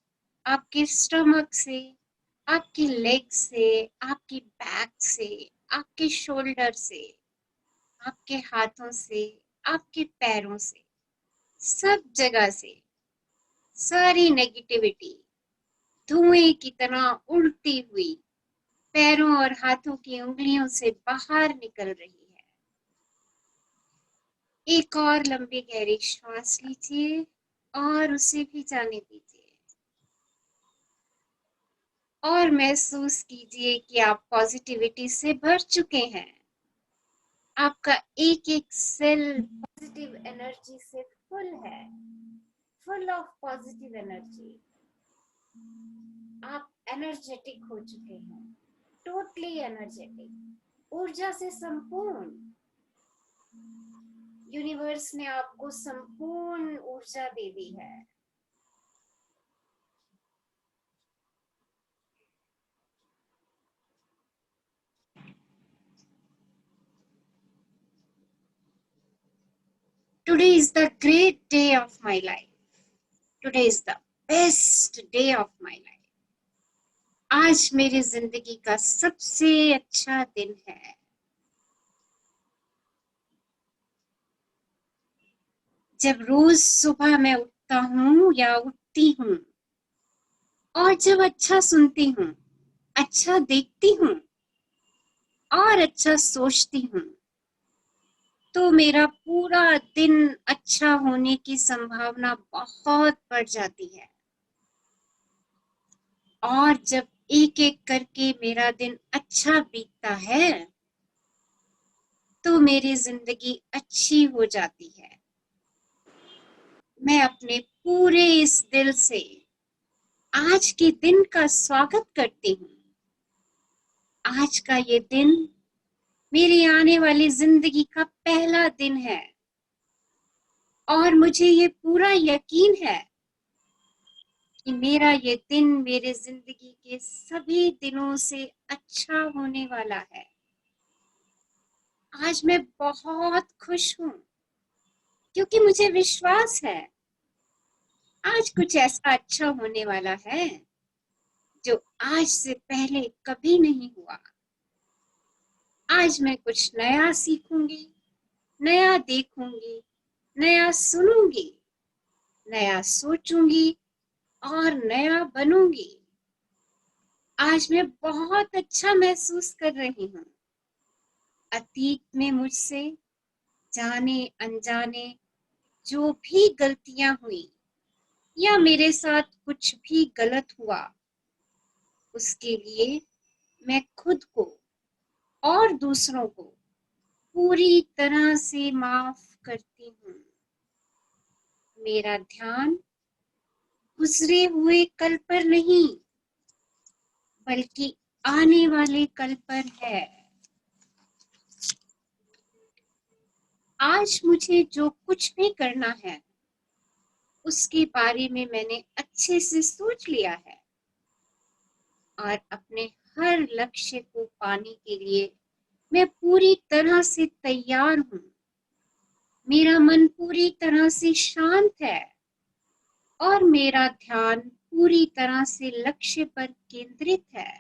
[SPEAKER 1] आपके स्टमक से, आपकी लेग से, आपकी बैक से, आपके शोल्डर से, आपके हाथों से, आपके पैरों से, सब जगह से सारी नेगेटिविटी धुएं की तरह उड़ती हुई पैरों और हाथों की उंगलियों से बाहर निकल रही है। एक और लंबी गहरी श्वास लीजिए और उसे भी जाने दीजिए और महसूस कीजिए कि आप पॉजिटिविटी से भर चुके हैं। आपका एक एक सेल पॉजिटिव एनर्जी से फुल है, फुल ऑफ पॉजिटिव एनर्जी। आप एनर्जेटिक हो चुके हैं, टोटली एनर्जेटिक, ऊर्जा से संपूर्ण। यूनिवर्स ने आपको संपूर्ण ऊर्जा दे दी है। Today is the great day of my life. Today is the best day of my life. आज मेरी जिंदगी का सबसे अच्छा दिन है। जब रोज सुबह मैं उठता हूँ या उठती हूँ और जब अच्छा सुनती हूँ, अच्छा देखती हूँ और अच्छा सोचती हूँ, तो मेरा पूरा दिन अच्छा होने की संभावना बहुत बढ़ जाती है। और जब एक एक करके मेरा दिन अच्छा बीतता है तो मेरी जिंदगी अच्छी हो जाती है। मैं अपने पूरे इस दिल से आज के दिन का स्वागत करती हूँ। आज का ये दिन मेरी आने वाली जिंदगी का पहला दिन है और मुझे ये पूरा यकीन है कि मेरा ये दिन मेरे जिंदगी के सभी दिनों से अच्छा होने वाला है। आज मैं बहुत खुश हूँ क्योंकि मुझे विश्वास है आज कुछ ऐसा अच्छा होने वाला है जो आज से पहले कभी नहीं हुआ। आज मैं कुछ नया सीखूंगी, नया देखूंगी, नया सुनूंगी, नया सोचूंगी और नया बनूंगी। आज मैं बहुत अच्छा महसूस कर रही हूँ। अतीत में मुझसे जाने अनजाने जो भी गलतियां हुई या मेरे साथ कुछ भी गलत हुआ, उसके लिए मैं खुद को और दूसरों को पूरी तरह से माफ करती हूँ। मेरा ध्यान गुजरे हुए कल पर नहीं बल्कि आने वाले कल पर है। आज मुझे जो कुछ भी करना है उसके बारे में मैंने अच्छे से सोच लिया है और अपने हर लक्ष्य को पाने के लिए मैं पूरी तरह से तैयार हूँ। मेरा मन पूरी तरह से शांत है और मेरा ध्यान पूरी तरह से लक्ष्य पर केंद्रित है।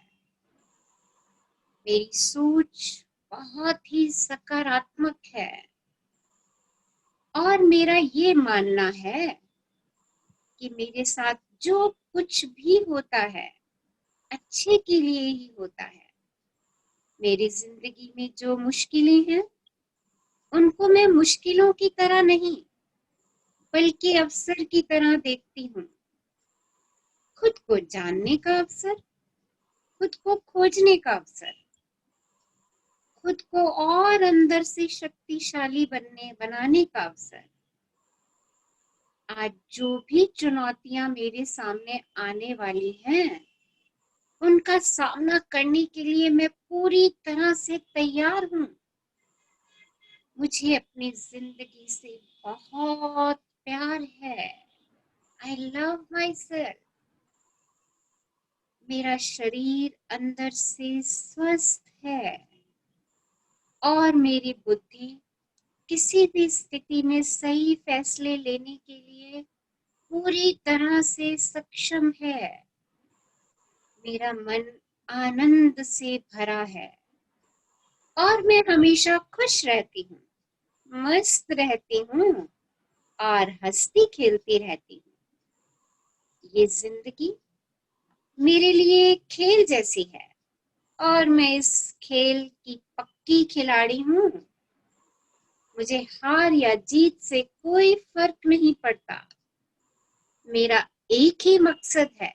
[SPEAKER 1] मेरी सोच बहुत ही सकारात्मक है और मेरा ये मानना है कि मेरे साथ जो कुछ भी होता है अच्छे के लिए ही होता है। मेरी जिंदगी में जो मुश्किलें हैं उनको मैं मुश्किलों की तरह नहीं बल्कि अवसर की तरह देखती हूँ। खुद को जानने का अवसर, खुद को खोजने का अवसर, खुद को और अंदर से शक्तिशाली बनाने का अवसर। आज जो भी चुनौतियां मेरे सामने आने वाली हैं उनका सामना करने के लिए मैं पूरी तरह से तैयार हूँ। मुझे अपनी जिंदगी से बहुत प्यार है। I love myself. मेरा शरीर अंदर से स्वस्थ है और मेरी बुद्धि किसी भी स्थिति में सही फैसले लेने के लिए पूरी तरह से सक्षम है। मेरा मन आनंद से भरा है और मैं हमेशा खुश रहती हूँ, मस्त रहती हूँ और हंसती खेलती रहती हूँ। ये जिंदगी मेरे लिए एक खेल जैसी है और मैं इस खेल की पक्की खिलाड़ी हूँ। मुझे हार या जीत से कोई फर्क नहीं पड़ता। मेरा एक ही मकसद है,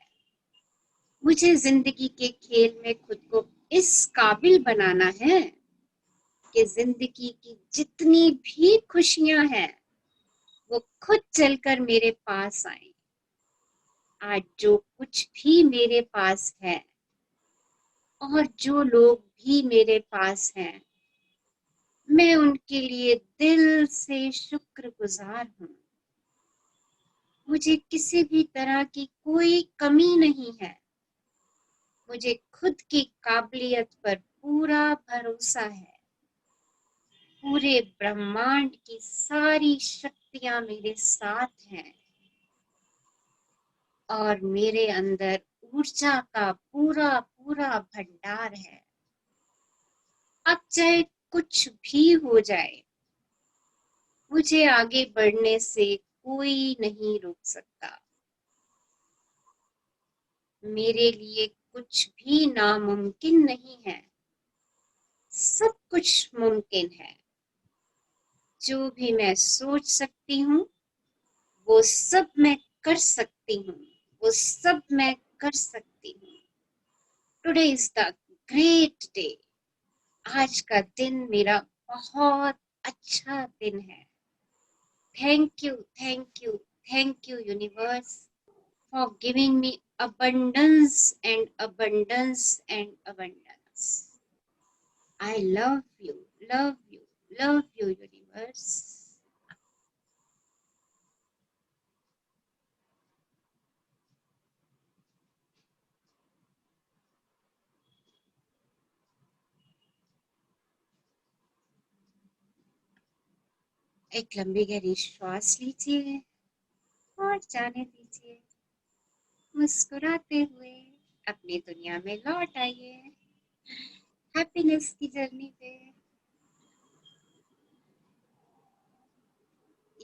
[SPEAKER 1] मुझे जिंदगी के खेल में खुद को इस काबिल बनाना है कि जिंदगी की जितनी भी खुशियां हैं वो खुद चलकर मेरे पास आए। आज जो कुछ भी मेरे पास है और जो लोग भी मेरे पास हैं मैं उनके लिए दिल से शुक्रगुजार हूँ। मुझे किसी भी तरह की कोई कमी नहीं है। मुझे खुद की काबिलियत पर पूरा भरोसा है। पूरे ब्रह्मांड की सारी शक्तियां मेरे साथ हैं और मेरे अंदर ऊर्जा का पूरा पूरा भंडार है। अब चाहे कुछ भी हो जाए मुझे आगे बढ़ने से कोई नहीं रोक सकता। मेरे लिए कुछ भी नामुमकिन नहीं है, सब कुछ मुमकिन है। जो भी मैं सोच सकती हूँ वो सब मैं कर सकती हूँ, वो सब मैं कर सकती हूँ। Today is the great day. आज का दिन मेरा बहुत अच्छा दिन है। Thank you, thank you, thank you universe for giving me abundance and abundance and abundance. I love you, love you, love you, universe. एक लंबी गहरी श्वास लीजिए और जाने दीजिए। मुस्कुराते हुए अपनी दुनिया में लौट आइए, हैप्पीनेस की जर्नी पे।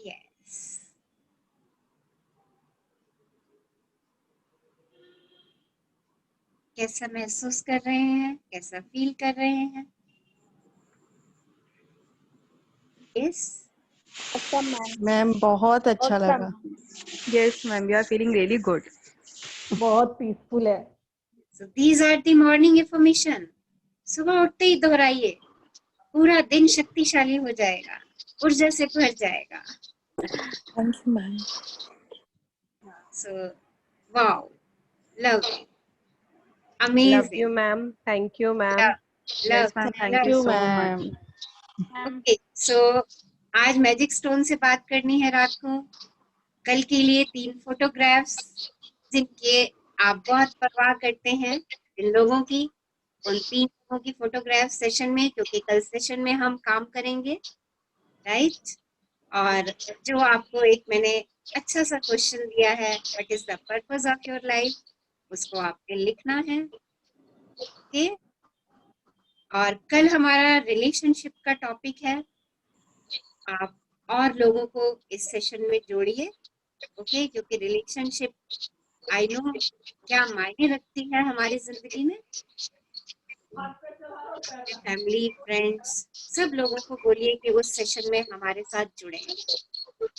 [SPEAKER 1] यस, कैसा महसूस कर रहे हैं, कैसा फील कर रहे हैं? Yes,
[SPEAKER 2] awesome ma'am.
[SPEAKER 4] मैम बहुत अच्छा
[SPEAKER 2] Awesome.
[SPEAKER 4] लगा।
[SPEAKER 10] Yes, ma'am, we are feeling really good.
[SPEAKER 7] बहुत पीसफुल है।
[SPEAKER 1] so these are the morning information. सुबह उठते ही दोहराइए, पूरा दिन शक्तिशाली हो जाएगा, ऊर्जा से भर जाएगा।
[SPEAKER 10] Thank you, ma'am.
[SPEAKER 1] So, wow, love,
[SPEAKER 6] Love
[SPEAKER 1] amazing.
[SPEAKER 6] you, ma'am. Thank you, ma'am.
[SPEAKER 1] Love,
[SPEAKER 10] Yes,
[SPEAKER 1] love,
[SPEAKER 10] ma'am. Thank
[SPEAKER 4] thank
[SPEAKER 10] you
[SPEAKER 4] you
[SPEAKER 10] so much.
[SPEAKER 4] Ma'am.
[SPEAKER 5] Ma'am
[SPEAKER 1] okay. So आज मैजिक स्टोन से बात करनी है रात को. कल के लिए 3 फोटोग्राफ्स जिनके आप बहुत परवाह करते हैं इन लोगों की, उन 3 लोगों की फोटोग्राफ सेशन में, क्योंकि कल सेशन में हम काम करेंगे, राइट? और जो आपको एक मैंने अच्छा सा क्वेश्चन दिया है, what is the purpose of your life, उसको आपने लिखना है. ओके. और कल हमारा रिलेशनशिप का टॉपिक है. आप और लोगों को इस सेशन में जोड़िए, ओके? क्योंकि रिलेशनशिप आई नो क्या मायने रखती है हमारी जिंदगी में. फैमिली, फ्रेंड्स, सब लोगों को बोलिए कि उस सेशन में हमारे साथ जुड़े.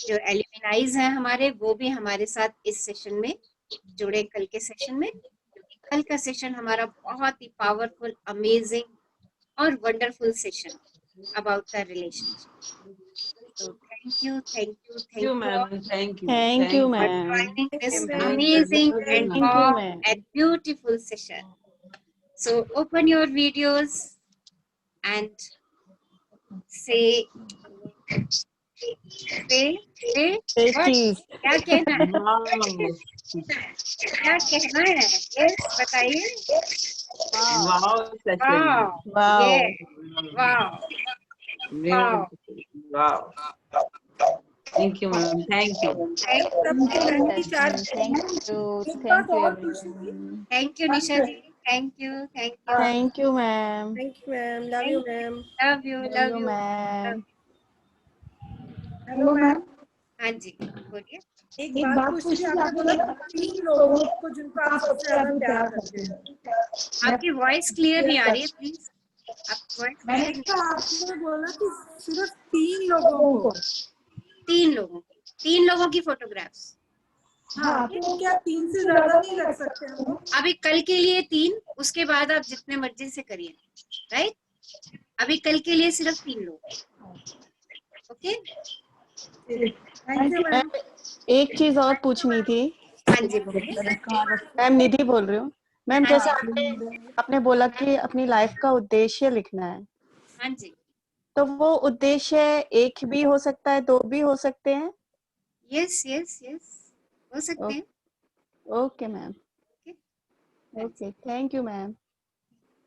[SPEAKER 1] जो एलिमनाइज हैं हमारे, वो भी हमारे साथ इस सेशन में जुड़े कल के सेशन में, क्योंकि कल का सेशन हमारा बहुत ही पावरफुल, अमेजिंग और wonderful session about the relationship. So thank you
[SPEAKER 11] you,
[SPEAKER 1] all
[SPEAKER 11] ma'am. Thank you.
[SPEAKER 4] Thank you
[SPEAKER 1] for
[SPEAKER 4] ma'am.
[SPEAKER 1] joining
[SPEAKER 3] Thank
[SPEAKER 1] this
[SPEAKER 3] you, ma'am.
[SPEAKER 1] amazing
[SPEAKER 11] Love you,
[SPEAKER 1] and
[SPEAKER 11] ma'am.
[SPEAKER 4] Thank you
[SPEAKER 1] warm
[SPEAKER 4] ma'am.
[SPEAKER 1] and beautiful session. So open your videos and say what?
[SPEAKER 4] चीज.
[SPEAKER 1] क्या कहना है?
[SPEAKER 11] Wow.
[SPEAKER 1] क्या कहना है? Yes, बताइए.
[SPEAKER 11] Wow, session.
[SPEAKER 1] Wow.
[SPEAKER 4] Wow.
[SPEAKER 1] Yeah. Wow. Wow.
[SPEAKER 11] Wow. Thank you, ma'am. Thank you.
[SPEAKER 1] Thank
[SPEAKER 3] सबकी घंटी चार्ज
[SPEAKER 10] Thank you.
[SPEAKER 3] एक
[SPEAKER 10] Thank
[SPEAKER 3] बात
[SPEAKER 10] you,
[SPEAKER 3] और पूछनी थी.
[SPEAKER 10] everyone.
[SPEAKER 1] Thank you, Nisha ji. Thank you. Thank you.
[SPEAKER 4] Thank you ma'am.
[SPEAKER 3] Thank you ma'am. Love you ma'am.
[SPEAKER 1] Love you.
[SPEAKER 4] Love
[SPEAKER 1] Love
[SPEAKER 4] you
[SPEAKER 1] you.
[SPEAKER 4] Ma'am.
[SPEAKER 3] Hello ma'am.
[SPEAKER 1] हाँ जी, बोलिए.
[SPEAKER 3] एक बात पूछनी थी. आपने बोला 3 लोगों को जिनको आप सबसे ज्यादा प्यार करते हैं.
[SPEAKER 1] आपकी वॉइस क्लियर नहीं आ रही है, प्लीज. आपकी वॉइस
[SPEAKER 3] मैंने
[SPEAKER 1] क्लियर नहीं.
[SPEAKER 3] कहा आपने बोला कि सिर्फ 3 लोगों को.
[SPEAKER 1] 3 लोगों की फोटोग्राफ्स.
[SPEAKER 3] हाँ, तो क्या 3 से ज्यादा नहीं रख सकते हम लोग?
[SPEAKER 1] अभी कल के लिए 3, उसके बाद आप जितने मर्जी से करिए, राइट? अभी कल के लिए सिर्फ 3 लोग. Okay.
[SPEAKER 3] Thank you ma'am.
[SPEAKER 4] Ma'am एक चीज और पूछनी थी.
[SPEAKER 1] हाँ जी, बोलिए.
[SPEAKER 4] मैम निधि बोल रही हूँ. मैम
[SPEAKER 1] हाँ
[SPEAKER 4] जैसे
[SPEAKER 1] जी.
[SPEAKER 4] आपने बोला कि अपनी लाइफ का उद्देश्य लिखना है,
[SPEAKER 1] हाँ जी.
[SPEAKER 4] तो वो उद्देश्य एक भी हो सकता है, 2 भी हो सकते हैं?
[SPEAKER 1] यस यस यस, हो सकते हैं.
[SPEAKER 4] Okay ma'am.
[SPEAKER 1] Okay.
[SPEAKER 4] Okay. Thank you ma'am.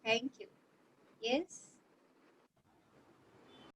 [SPEAKER 1] Thank you. Yes.